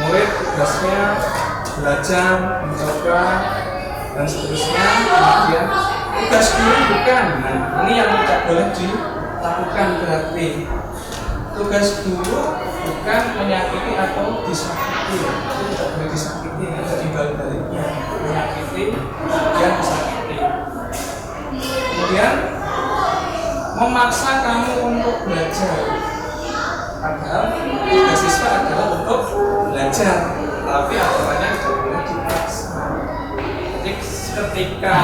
murid tugasnya belajar, mencoba, dan seterusnya. Kemudian tugas guru bukan. Nah, ini yang tidak boleh dilakukan berarti. Tugas guru bukan menyakiti atau disakiti. Itu tidak boleh disakiti, ada dibalik-baliknya. Menyakiti, kemudian disakiti. Kemudian memaksa kamu untuk belajar. Padahal tugas siswa adalah untuk belajar, tapi aturannya tidak boleh dipaksa. Jadi ketika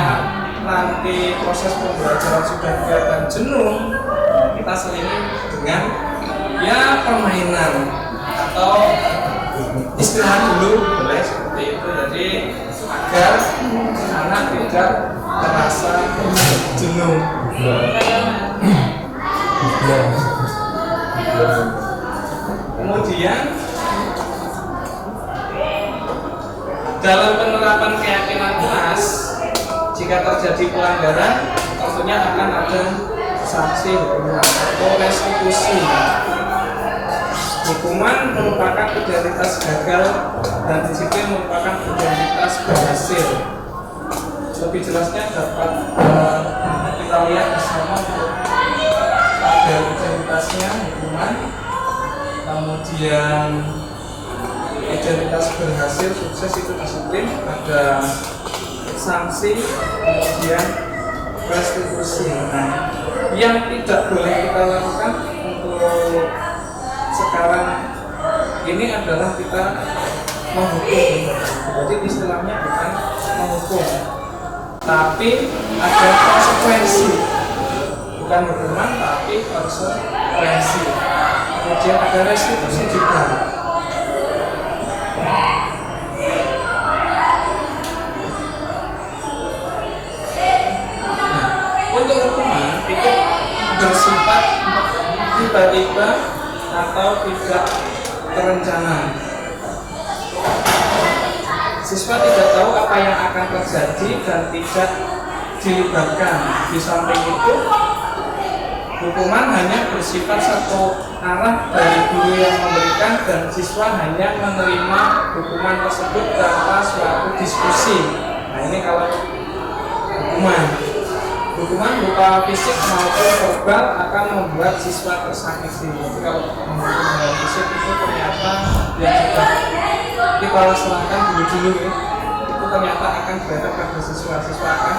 nanti proses pembelajaran sudah kelihatan jenuh, kita selingi dengan ya permainan atau istirahat dulu, boleh seperti itu. Jadi agar anak tidak terasa jenuh. Kemudian dalam penerapan keyakinan kelas, jika terjadi pelanggaran, tentunya akan ada sanksi hukuman atau restitusi. Hukuman merupakan identitas gagal dan disiplin merupakan identitas berhasil. Lebih jelasnya dapat kita lihat bersama ada identitasnya hukuman, kemudian identitas berhasil sukses itu disiplin, ada sanksi, kemudian restitusi. Nah, yang tidak boleh kita lakukan untuk sekarang ini adalah kita menghukum. Jadi istilahnya bukan menghukum, tapi ada konsekuensi, bukan hukuman tapi konsekuensi. Kemudian ada restitusi juga. Untuk hukuman itu bersifat tiba-tiba atau tidak terencana. Siswa tidak tahu apa yang akan terjadi dan tidak dilibatkan. Di samping itu, hukuman hanya bersifat satu arah dari guru yang memberikan dan siswa hanya menerima hukuman tersebut tanpa suatu diskusi. Nah, ini kalau hukuman berupa fisik maupun verbal akan membuat siswa tersakiti. Jadi kalau menghukum dengan fisik itu ternyata yang sudah kita laksanakan dulu itu ternyata akan berdampak pada siswa akan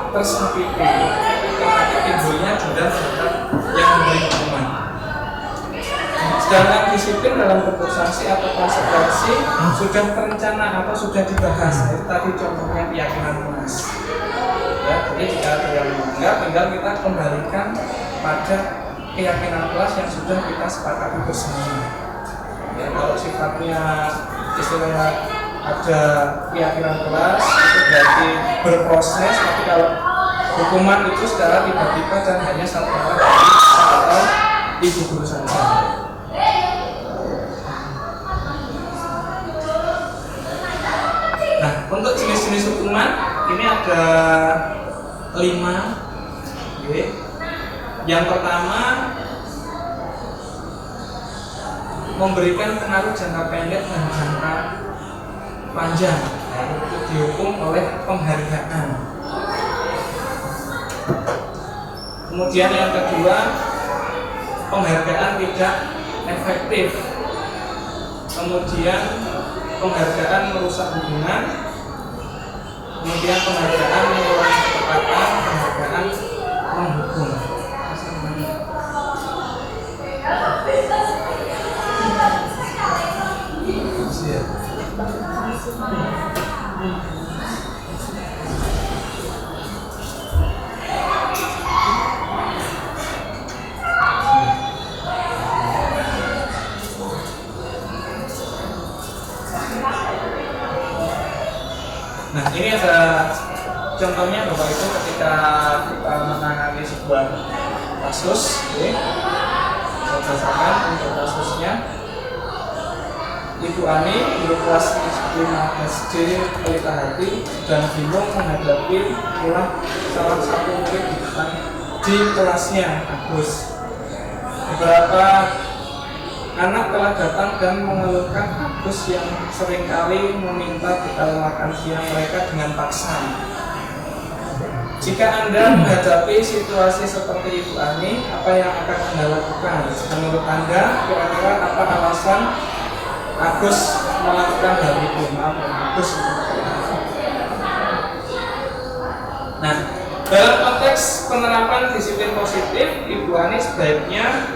tersakiti. Karena timbulnya dendam terhadap yang memberi hukuman. Sedangkan disiplin dalam bentuk sanksi atau konsekuensi sudah terencana atau sudah dibahas. Itu tadi contohnya keyakinan kelas. Ya, jadi jika ada yang melanggar, tinggal kita kembalikan pada keyakinan kelas yang sudah kita sepakati bersama. Ya, kalau sifatnya istilahnya ada keyakinan kelas itu berarti berproses, tapi kalau hukuman itu secara tiba-tiba dan hanya satu orang atau ibu guru saja. Nah, untuk jenis-jenis hukuman ini ada 5. Okay. Yang pertama, memberikan pengaruh jangka pendek dan jangka panjang, ya, itu dihukum oleh penghargaan. Kemudian yang kedua, penghargaan tidak efektif. Kemudian penghargaan merusak hubungan. Kemudian penghargaan mengurangi ketepatan, penghargaan menghukum. Nah, ini ada contohnya Bapak Ibu ketika kita menangani sebuah kasus, saya bacakan untuk kasusnya. Ibu Ani, guru kelas 5 SD Pelita Hati, sedang bingung menghadapi ulah salah satu murid di kelasnya, Agus. Beberapa anak telah datang dan mengeluhkan Agus yang seringkali meminta bekal makan siang mereka dengan paksa. Jika Anda menghadapi situasi seperti Ibu Ani, apa yang akan Anda lakukan? Menurut Anda, kira-kira apa alasan Agus melakukan hal itu? Agus. Nah, dalam konteks penerapan disiplin positif, Ibu Ani sebaiknya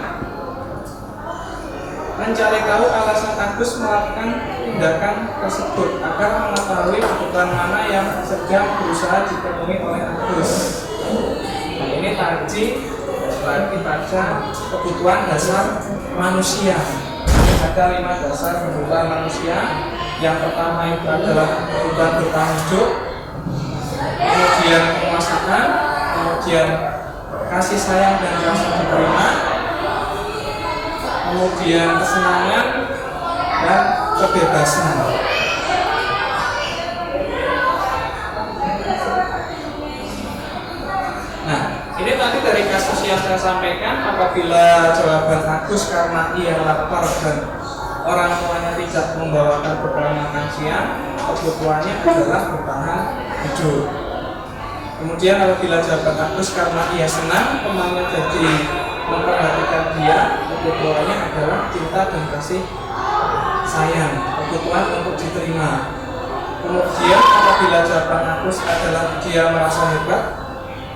mencari tahu alasan Agus melakukan tindakan tersebut agar mengetahui kebutuhan mana yang sedang berusaha dipenuhi oleh Agus. Nah, ini tadi lagi pada kebutuhan dasar manusia. Ada 5 dasar kebutuhan manusia. Yang pertama itu adalah kebutuhan bertahan hidup, kemudian penguasaan, kemudian kasih sayang dan rasa diterima, kemudian kesenangan dan kebebasan. yang saya sampaikan, apabila jawaban Agus karena ia lapar dan orang tuanya tidak membawakan bekal makan siang, kebutuhannya adalah bertahan hidup. Kemudian apabila jawaban Agus karena ia senang temannya jadi memperhatikan dia, kebutuhannya adalah cinta dan kasih sayang, kebutuhan untuk diterima. Kemudian apabila jawaban Agus adalah dia merasa hebat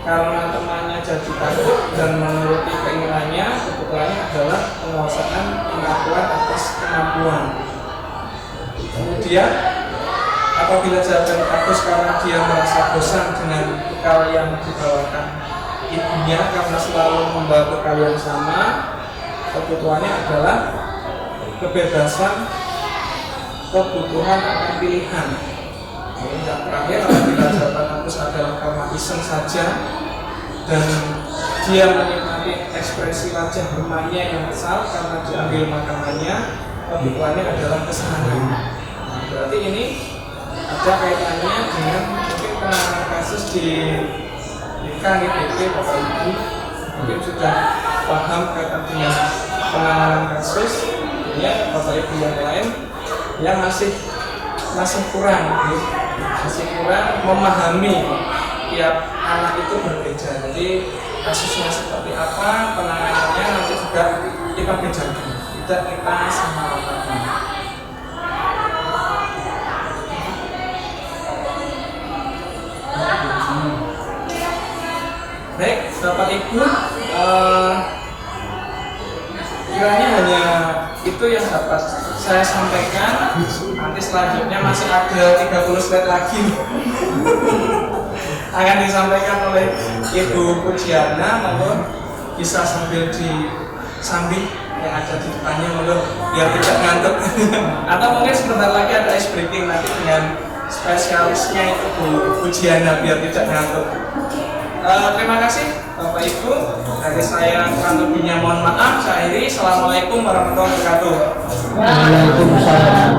karena temannya jadi takut dan menuruti keinginannya, kebutuhannya adalah penguasaan pengakuan atas kemampuan. Kemudian apabila jawaban Agus karena dia merasa bosan dengan bekal yang dibawakan ibunya karena selalu membawa bekal yang sama, kebutuhannya adalah kebebasan, kebutuhan akan pilihan. Yang terakhir, apabila jawaban Agus adalah karena iseng saja dan dia menikmati ekspresi wajah bermainnya yang kesal karena diambil makanannya, kebutuhannya adalah kesenangan. Berarti ini ada kaitannya dengan mungkin penanganan kasus di KNIPP Bapak Ibu mungkin sudah paham kaitan dengan penanganan kasus. Ya, Bapak Ibu yang lain yang masih kurang memahami tiap anak itu berbeda. Jadi kasusnya seperti apa, penanganannya nanti juga kita bedakan, tidak kita samaratakan. Baik, Bapak Ibu, kiranya hanya itu yang dapat saya sampaikan. Nanti selanjutnya masih ada 30 slide lagi akan disampaikan oleh Ibu Pujiana. Monggo bisa sambil disambi yang ada di depannya, monggo biar tidak ngantuk. Atau mungkin sebentar lagi ada ice breaking nanti dengan spesialisnya itu Bu Pujiana biar tidak ngantuk. Terima kasih Bapak Ibu. Dari saya kurang lebihnya mohon maaf. Saya akhiri. Assalamualaikum warahmatullahi wabarakatuh. Waalaikumsalam.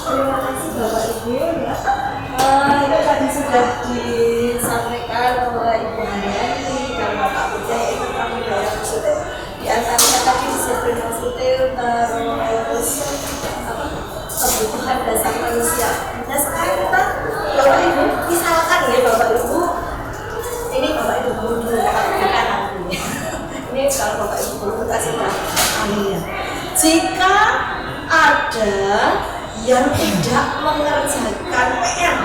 Terima kasih Bapak Ibu ya. Itu tadi sudah disampaikan oleh Ibu Hayati dan Bapak Puja itu tentang budaya positif. Di antaranya tadi disiplin positif, terus kebutuhan dasar manusia. Nah sekarang kita Bapak Ibu misalkan ya Bapak Ibu, ini Bapak Ibu guru dulu bukan aku. Ini kalau Bapak Ibu guru kasih ahlinya. Jika ada yang tidak mengerjakan PR,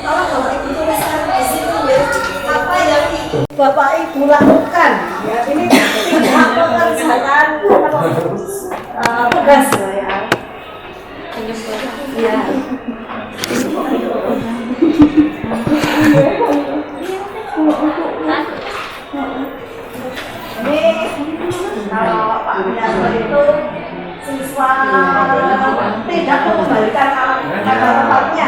kalau Bapak Ibu tuliskan di situ ya, apa yang Bapak Ibu lakukan ya, ini tidak mengerjakan tugas ya. Ya. Ini kalau Pak Wiyanto itu siswa tidak mengembalikan alat pada tempatnya.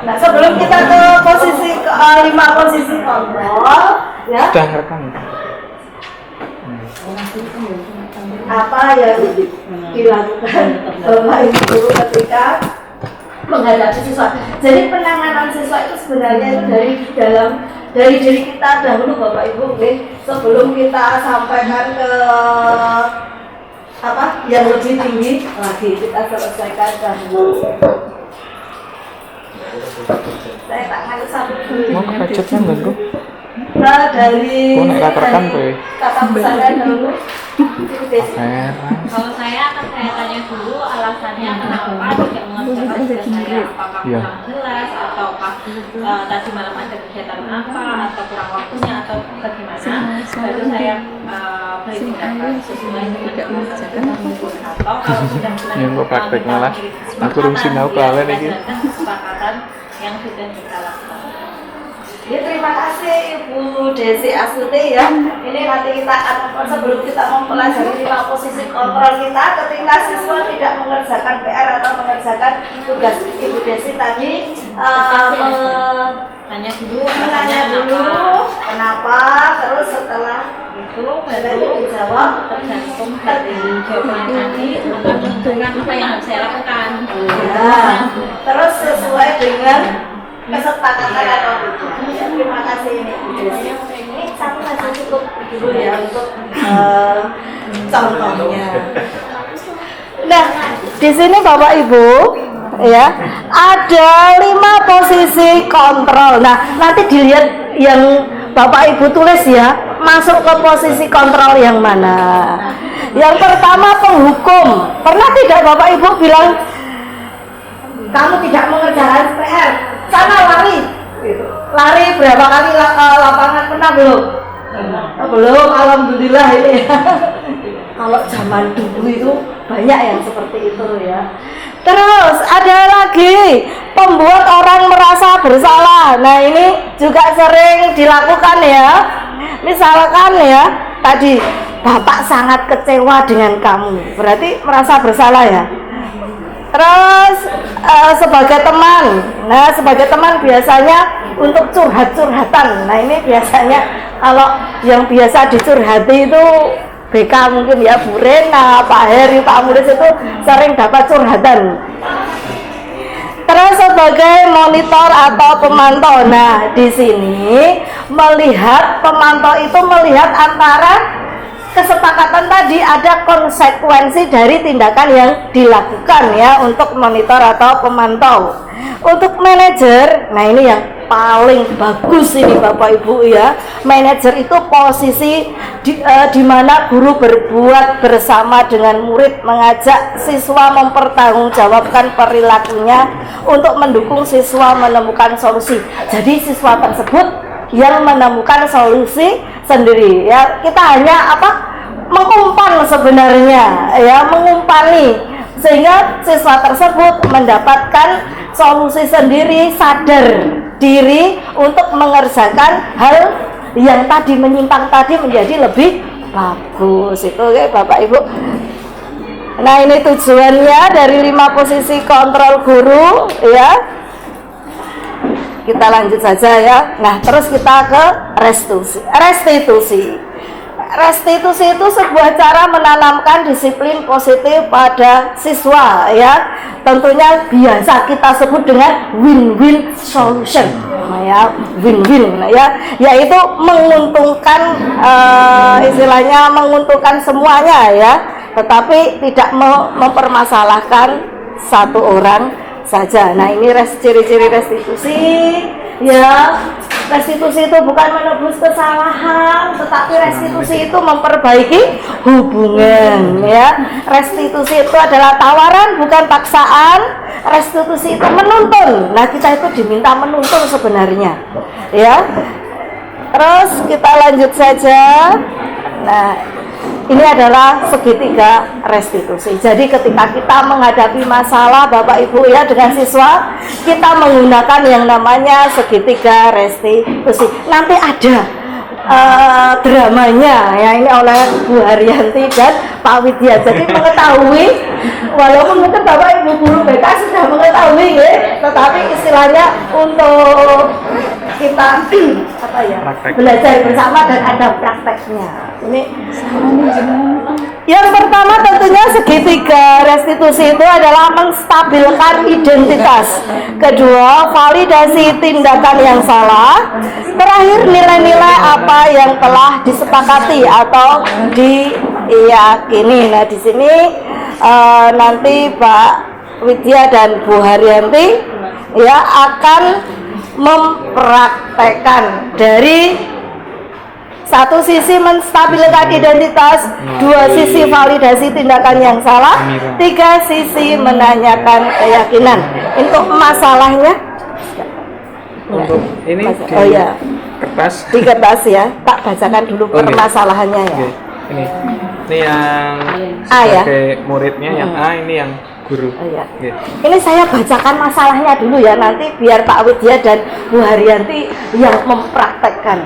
Nah sebelum kita ke posisi ke 5 posisi kontrol, ya. Sudah rekam. Apa yang dilakukan Bapak Ibu ketika menghadapi siswa. Jadi penanganan siswa itu sebenarnya itu dari diri kita dahulu Bapak Ibu, sebelum kita sampaikan ke apa yang lebih tinggi lagi, kita selesaikan dahulu. Saya tak ngasih satu dulu. Mau kecetnya enggak? Nah, dari kata pesannya dulu. Kalau saya akan saya tanya dulu alasannya kenapa tidak mengerjakan tugas saya, apakah kurang jelas ataukah tadi malam ada kegiatan apa atau kurang waktunya atau bagaimana. Baru saya beri tindakan sesuai dengan atau kalau sudah malah aku rusin aku kalian ini kesepakatan yang sudah kita lakukan. Ya, terima kasih Ibu Desi Astuti ya. Ini nanti kita akan, sebelum kita mempelajari 5 posisi kontrol kita, ketika siswa tidak mengerjakan PR atau mengerjakan tugas Ibu Desi tadi menanya dulu kenapa, terus setelah itu baru dijawab tergantung dari jawaban tadi dengan apa yang harus saya lakukan. ya, terus sesuai dengan kesepakatan atau tidak. Ya, terima kasih ini Bu Desi. Ini satu saja cukup dulu ya untuk contohnya. Nah, di sini Bapak Ibu ya ada 5 posisi kontrol. Nah, nanti dilihat yang Bapak Ibu tulis ya, masuk ke posisi kontrol yang mana. Yang pertama penghukum. Pernah tidak Bapak Ibu bilang kamu tidak mengerjakan PR, sana lari. Lari berapa kali lapangan, pernah belum? Belum, alhamdulillah ini. Kalau zaman dulu itu banyak yang seperti itu ya. Terus ada lagi pembuat orang merasa bersalah. Nah, ini juga sering dilakukan ya. Misalkan ya, tadi Bapak sangat kecewa dengan kamu, berarti merasa bersalah ya. Terus sebagai teman, nah sebagai teman biasanya untuk curhat-curhatan. Nah, ini biasanya kalau yang biasa dicurhati itu BK mungkin ya, Bu Rena, Pak Heri, Pak Mulis itu sering dapat curhatan. Terus sebagai monitor atau pemantau. Nah, di sini melihat pemantau itu melihat antara kesepakatan tadi ada konsekuensi dari tindakan yang dilakukan ya untuk monitor atau pemantau. Untuk manajer, nah ini yang paling bagus ini Bapak Ibu ya. Manajer itu posisi di mana guru berbuat bersama dengan murid, mengajak siswa mempertanggungjawabkan perilakunya untuk mendukung siswa menemukan solusi. Jadi siswa tersebut yang menemukan solusi sendiri ya. Kita hanya mengumpan sebenarnya ya, mengumpani sehingga siswa tersebut mendapatkan solusi sendiri, sadar diri untuk mengerjakan hal yang tadi menyimpang tadi menjadi lebih bagus. Itu ya Bapak Ibu. Nah, ini tujuannya dari 5 posisi kontrol guru ya. Kita lanjut saja ya. Nah, terus kita ke restitusi. Restitusi itu sebuah cara menanamkan disiplin positif pada siswa ya. Tentunya biasa kita sebut dengan win-win solution ya, win-win ya, yaitu menguntungkan istilahnya menguntungkan semuanya ya, tetapi tidak mempermasalahkan satu orang saja. Nah, ini ciri-ciri restitusi ya. Restitusi itu bukan menebus kesalahan, tetapi restitusi itu memperbaiki hubungan ya. Restitusi itu adalah tawaran bukan paksaan. Restitusi itu menuntun. Nah, kita itu diminta menuntun sebenarnya ya. Terus kita lanjut saja. Nah, ini adalah segitiga restitusi. Jadi ketika kita menghadapi masalah Bapak Ibu ya dengan siswa, kita menggunakan yang namanya segitiga restitusi. Nanti ada dramanya ya, ini oleh Bu Haryanti dan Pak Widya. Jadi mengetahui, walaupun mungkin Bapak Ibu guru BK sudah mengetahui ya, tetapi istilahnya untuk kita belajar bersama dan ada prakteknya. Ini yang pertama tentunya segitiga restitusi itu adalah menstabilkan identitas. Kedua, validasi tindakan yang salah. Terakhir, nilai-nilai apa yang telah disepakati atau diyakini. Nah, di sini nanti Pak Widya dan Bu Haryanti ya akan mempraktekkan dari satu sisi menstabilkan identitas, 2 sisi validasi tindakan yang salah, 3 sisi menanyakan keyakinan. Untuk masalahnya, untuk ini oh ya, kertas di kertas ya, tak bacakan dulu permasalahannya ya. ini yang A ya, sebagai muridnya yang A, ini yang Guru. Oh, ya. Iya. Ini saya bacakan masalahnya dulu ya, nanti biar Pak Widya dan Bu Haryanti yang mempraktekkan.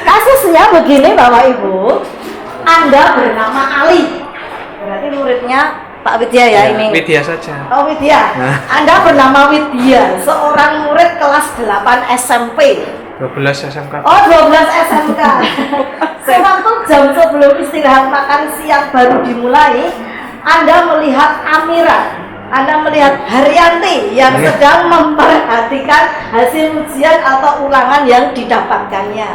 Kasusnya begini Bapak Ibu, Anda bernama Ali, berarti muridnya Pak Widya ya ini. Widya saja. Oh Widya, Nah. Anda bernama Widya, seorang murid kelas 8 SMP. 12 SMK. Oh 12 SMK. Sewaktu jam sebelum istirahat makan siang baru dimulai, Anda melihat Amira, Anda melihat Haryanti yang sedang memperhatikan hasil ujian atau ulangan yang didapatkannya.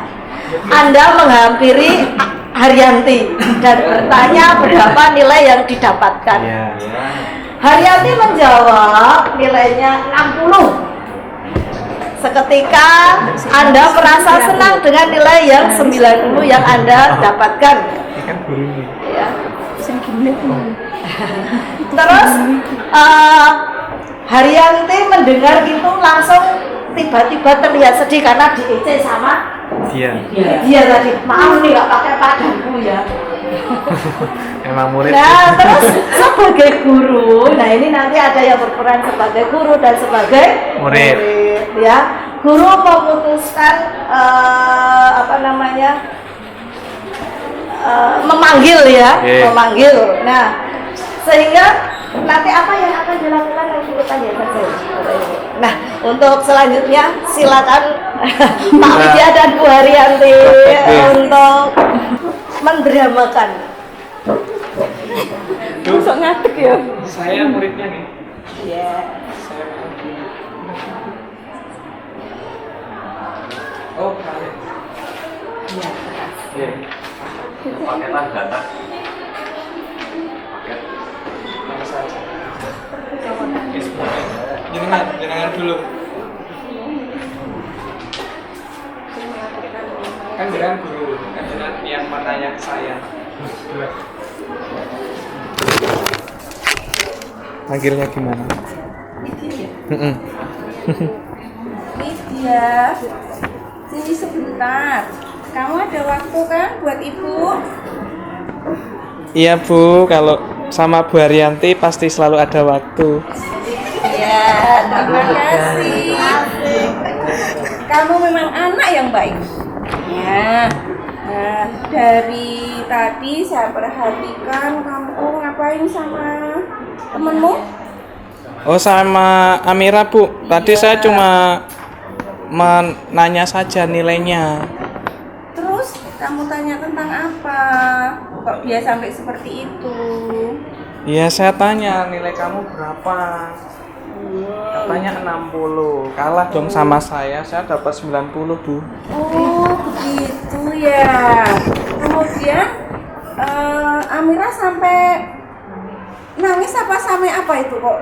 Anda menghampiri Haryanti dan bertanya berapa nilai yang didapatkan. Iya. Haryanti menjawab nilainya 60. Seketika Anda merasa senang dengan nilai yang 90 yang Anda dapatkan. Ini kan gurunya. Ya. Terus Haryanti mendengar itu langsung tiba-tiba terlihat sedih karena diejek sama Iya. dia tadi. Maaf nih nggak pakai padaku ya. Emang murid. Nah terus sebagai guru, nah ini nanti ada yang berperan sebagai guru dan sebagai Murid. ya. Guru memutuskan memanggil ya, memanggil. Nah sehingga nanti apa yang akan dilakukan nanti kita tanyakan saja. Nah untuk selanjutnya silakan Pak Widya dan Bu Haryanti untuk mendramakan. Masuk ngadeg ya. Saya muridnya nih. Iya. Oh, kalian. Iya. Iya. Paketan data. Paket. Nama saja. Jenengan dulu. Kan jenengan guru, kan jenengan yang menanya ke saya. Panggilnya gimana? Widya, sini sebentar. Kamu ada waktu kan buat ibu? Iya Bu, kalau sama Bu Haryanti pasti selalu ada waktu. Ya, terima kasih. Kamu memang anak yang baik. Ya. Nah, dari tadi saya perhatikan kamu ngapain sama temenmu? Oh sama Amira Bu, tadi saya cuma menanya saja nilainya. Terus kamu tanya tentang apa? Kok dia sampai seperti itu? Iya saya tanya nilai kamu berapa? Katanya 60, kalah dong sama saya dapat 90 Bu. Oh begitu ya. Kemudian Amira sampai nangis apa sampai apa itu kok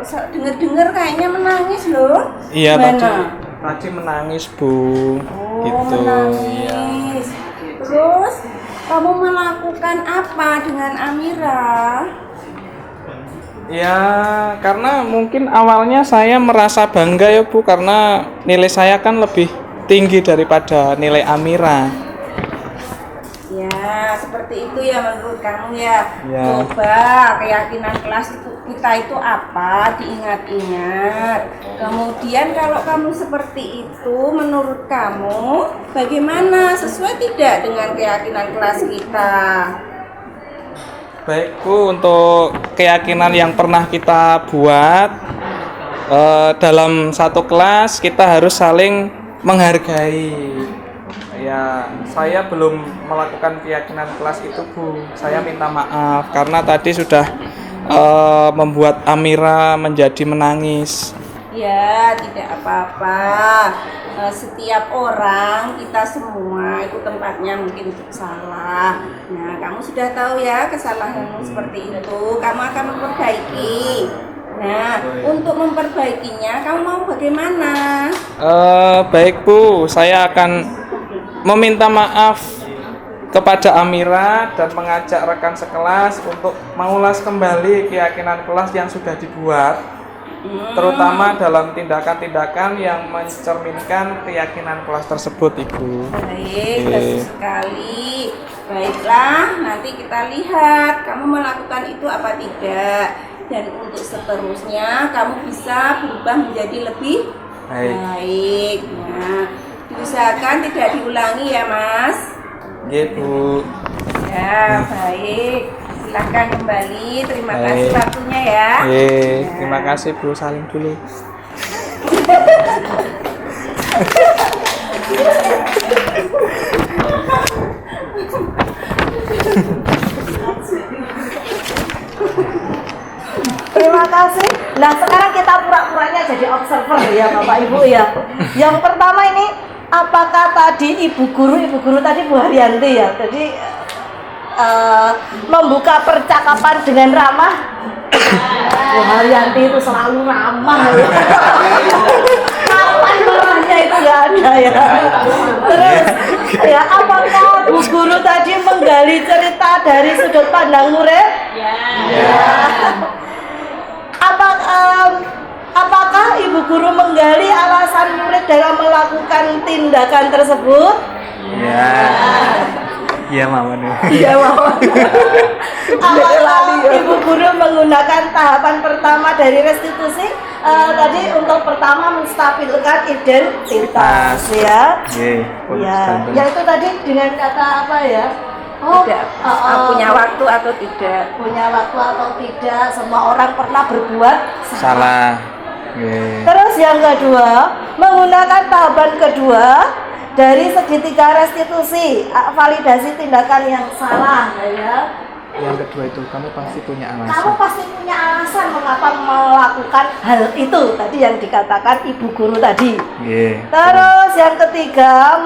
dengar kayaknya menangis loh. Iya Mana? tadi menangis Bu. Oh Gitu. menangis. Terus kamu melakukan apa dengan Amira? Ya karena mungkin awalnya saya merasa bangga ya Bu, karena nilai saya kan lebih tinggi daripada nilai Amira. Ya seperti itu ya menurut kamu ya. Ya. Coba keyakinan kelas kita itu apa, diingat-ingat. Kemudian kalau kamu seperti itu, menurut kamu bagaimana, sesuai tidak dengan keyakinan kelas kita? Baik Bu, untuk keyakinan yang pernah kita buat dalam satu kelas kita harus saling menghargai. Ya, saya belum melakukan keyakinan kelas itu Bu. Saya minta maaf karena tadi sudah membuat Amira menjadi menangis. Ya, tidak apa-apa. Setiap orang, kita semua itu tempatnya mungkin salah. Nah, kamu sudah tahu ya kesalahanmu seperti itu. Kamu akan memperbaiki. Nah, untuk memperbaikinya, kamu mau bagaimana? Baik Bu, saya akan meminta maaf kepada Amira dan mengajak rekan sekelas untuk mengulas kembali keyakinan kelas yang sudah dibuat, terutama dalam tindakan-tindakan yang mencerminkan keyakinan kelas tersebut, Ibu. Baik, bagus sekali. Baiklah, nanti kita lihat kamu melakukan itu apa tidak. dan untuk seterusnya kamu bisa berubah menjadi lebih baik. Nah, diusahakan tidak diulangi ya Mas. Nggih, Bu. Ya, baik. Silakan kembali. Terima kasih waktunya ya. Terima kasih Bu, saling dulu. Terima kasih. Nah, sekarang kita pura-puranya jadi observer ya Bapak Ibu ya. Yang pertama ini, apakah tadi Ibu guru tadi Bu Haryanti ya. Jadi membuka percakapan dengan ramah. Bu Haryanti itu selalu ramah ya. Kapan marahnya itu nggak ada ya. Terus ya, apakah Bu Guru tadi menggali cerita dari sudut pandang murid? Ya. Apakah Ibu Guru menggali alasan murid dalam melakukan tindakan tersebut? Ya. Iya Mama nih. Iya Mama. Apakah Ibu Guru menggunakan tahapan pertama dari restitusi? Tadi untuk pertama menstabilkan identitas ya. Ya. Ya itu tadi dengan kata apa ya? Punya waktu atau tidak? Punya waktu atau tidak? Semua orang pernah berbuat Salah. Terus yang kedua, menggunakan tahapan kedua dari segitiga restitusi, validasi tindakan yang salah ya. Yang kedua itu kamu pasti punya alasan. Kamu pasti punya alasan mengapa melakukan hal itu tadi yang dikatakan Ibu Guru tadi. Terus yang ketiga,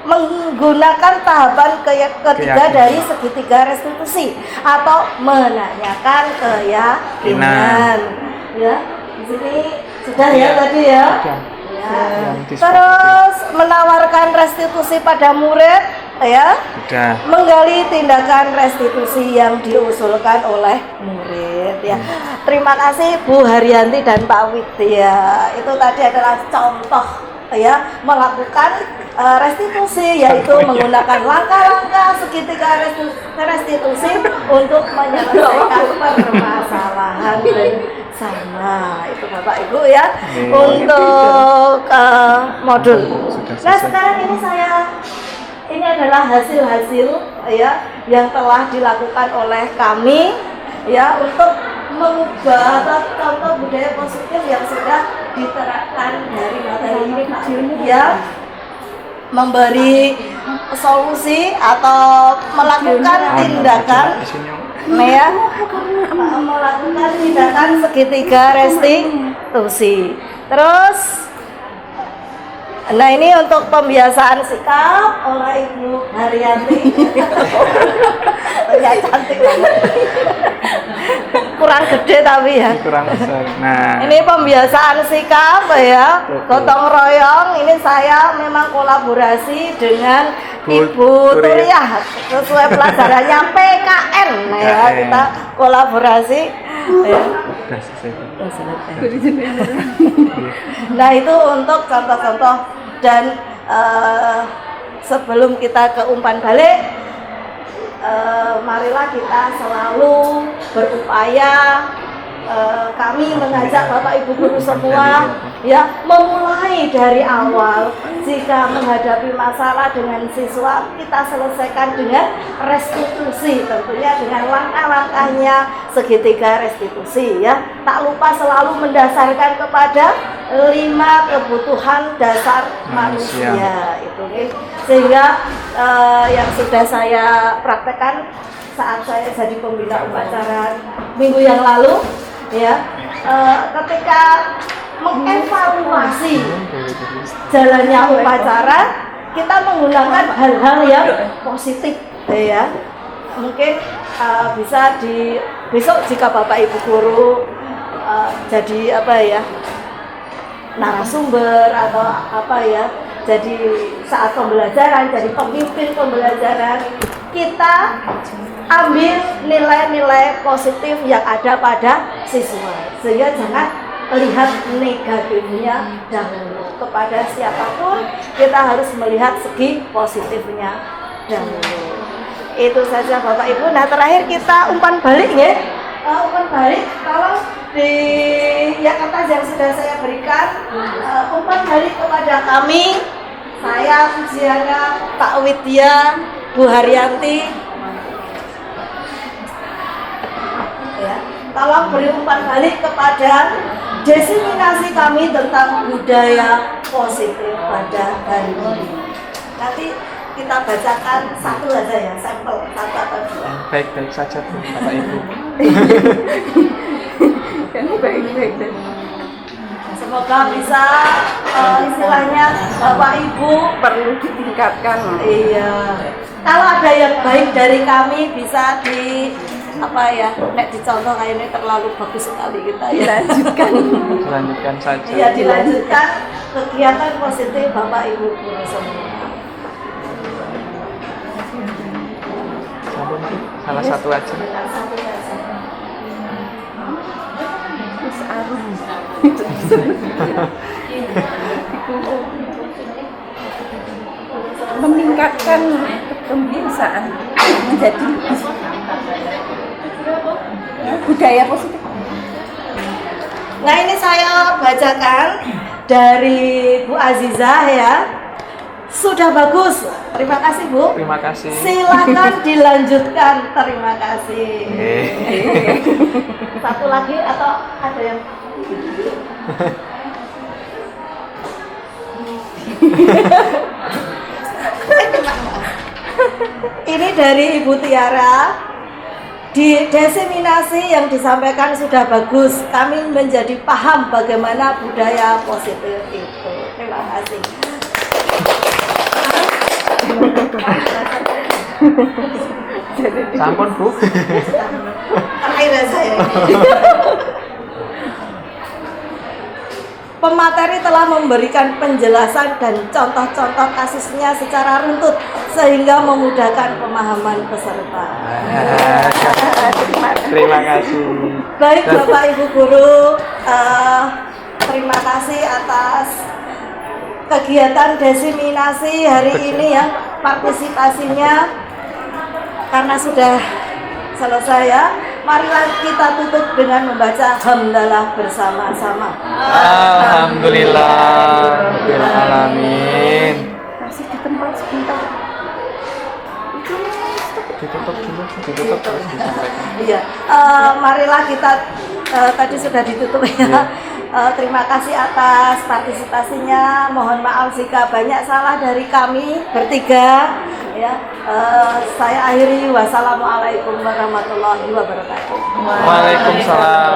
menggunakan tahapan ketiga dari segitiga restitusi atau menanyakan keyakinan. Ya, di sini sudah ya tadi ya. Ya. Terus menawarkan restitusi pada murid ya. Sudah. Menggali tindakan restitusi yang diusulkan oleh murid ya. Terima kasih Bu Haryanti dan Pak Widya. Itu tadi adalah contoh ya melakukan restitusi, yaitu menggunakan langkah-langkah segitiga restitusi untuk menyelesaikan permasalahan bersama. Itu Bapak Ibu ya untuk modul. Nah sekarang ini adalah hasil-hasil ya yang telah dilakukan oleh kami ya untuk mengubah atau contoh budaya positif yang sudah diterapkan dari materi ini Pak ya, memberi solusi atau melakukan tindakan ya, melakukan tindakan segitiga restitusi. Terus nah ini untuk pembiasaan sikap oleh Ibu Haryanti. Ya cantik banget. Kurang gede tapi ya. Kurang besar. Nah. Ini pembiasaan sikap ya, gotong royong. Ini saya memang kolaborasi dengan Ibu Turiah sesuai pelajarannya PKN. Nah ya kita kolaborasi. Ya. Nah itu untuk contoh-contoh dan sebelum kita ke umpan balik, marilah kita selalu berupaya. Kami mengajak Bapak Ibu Guru semua ya memulai dari awal. Jika menghadapi masalah dengan siswa, kita selesaikan dengan restitusi, tentunya dengan langkah-langkahnya segitiga restitusi ya. Tak lupa selalu mendasarkan kepada 5 kebutuhan dasar manusia itu sehingga yang sudah saya praktekkan saat saya jadi pembina upacara minggu yang lalu ya, ketika mengevaluasi jalannya upacara, kita menggunakan hal-hal yang positif ya. Mungkin bisa di besok jika Bapak Ibu Guru jadi apa ya, narasumber atau apa ya, jadi saat pembelajaran, jadi pemimpin pembelajaran, kita ambil nilai-nilai positif yang ada pada siswa, sehingga jangan lihat negatifnya dahulu. Kepada siapapun kita harus melihat segi positifnya dahulu. Itu saja Bapak Ibu. Nah terakhir kita umpan balik ya. umpan balik kalau di yang atas yang sudah saya berikan, umpan balik kepada kami, saya usianya Pak Widya, Bu Haryanti, ya, tolong beri umpan balik kepada desiminasi kami tentang budaya positif pada hari ini. Nanti kita bacakan satu aja ya, sampel satu atau dua. Baik-baik saja Bu, Bapak Ibu. Baik-baik. Semoga bisa istilahnya Bapak Ibu Perlu ditingkatkan. iya. Kalau ada yang baik dari kami bisa di apa ya, nek dicontoh kayak ini terlalu bagus sekali kita ya. Lanjutkan saja. Iya, dilanjutkan kegiatan positif Bapak Ibu guru semua. Sampun Bu, salah satu aja. Satu aja. Terus arum. Meningkatkan kegembiraan menjadi budaya positif. Nah, ini saya bacakan dari Bu Azizah ya. Sudah bagus. Terima kasih Bu. Terima kasih. Silakan dilanjutkan. Terima kasih. Satu lagi atau ada yang ini dari Ibu Tiara. Di desiminasi yang disampaikan sudah bagus. Kami menjadi paham bagaimana budaya positif itu. Terima kasih. Sampun Bu. Akhirnya saya. Pemateri telah memberikan penjelasan dan contoh-contoh kasusnya secara runtut sehingga memudahkan pemahaman peserta. Terima kasih. Baik Bapak Ibu Guru, terima kasih atas kegiatan desiminasi hari ini ya, partisipasinya karena sudah selesai ya. Marilah kita tutup dengan membaca hamdalah bersama-sama. Alhamdulillah rabbil alamin. Masih di tempat sebentar. Ditutup dulu, ditutup terus disampaikan. Iya, marilah kita tadi sudah ditutup ya. Terima kasih atas partisipasinya. Mohon maaf jika banyak salah dari kami bertiga. Ya, saya akhiri. Wassalamualaikum warahmatullahi wabarakatuh. Waalaikumsalam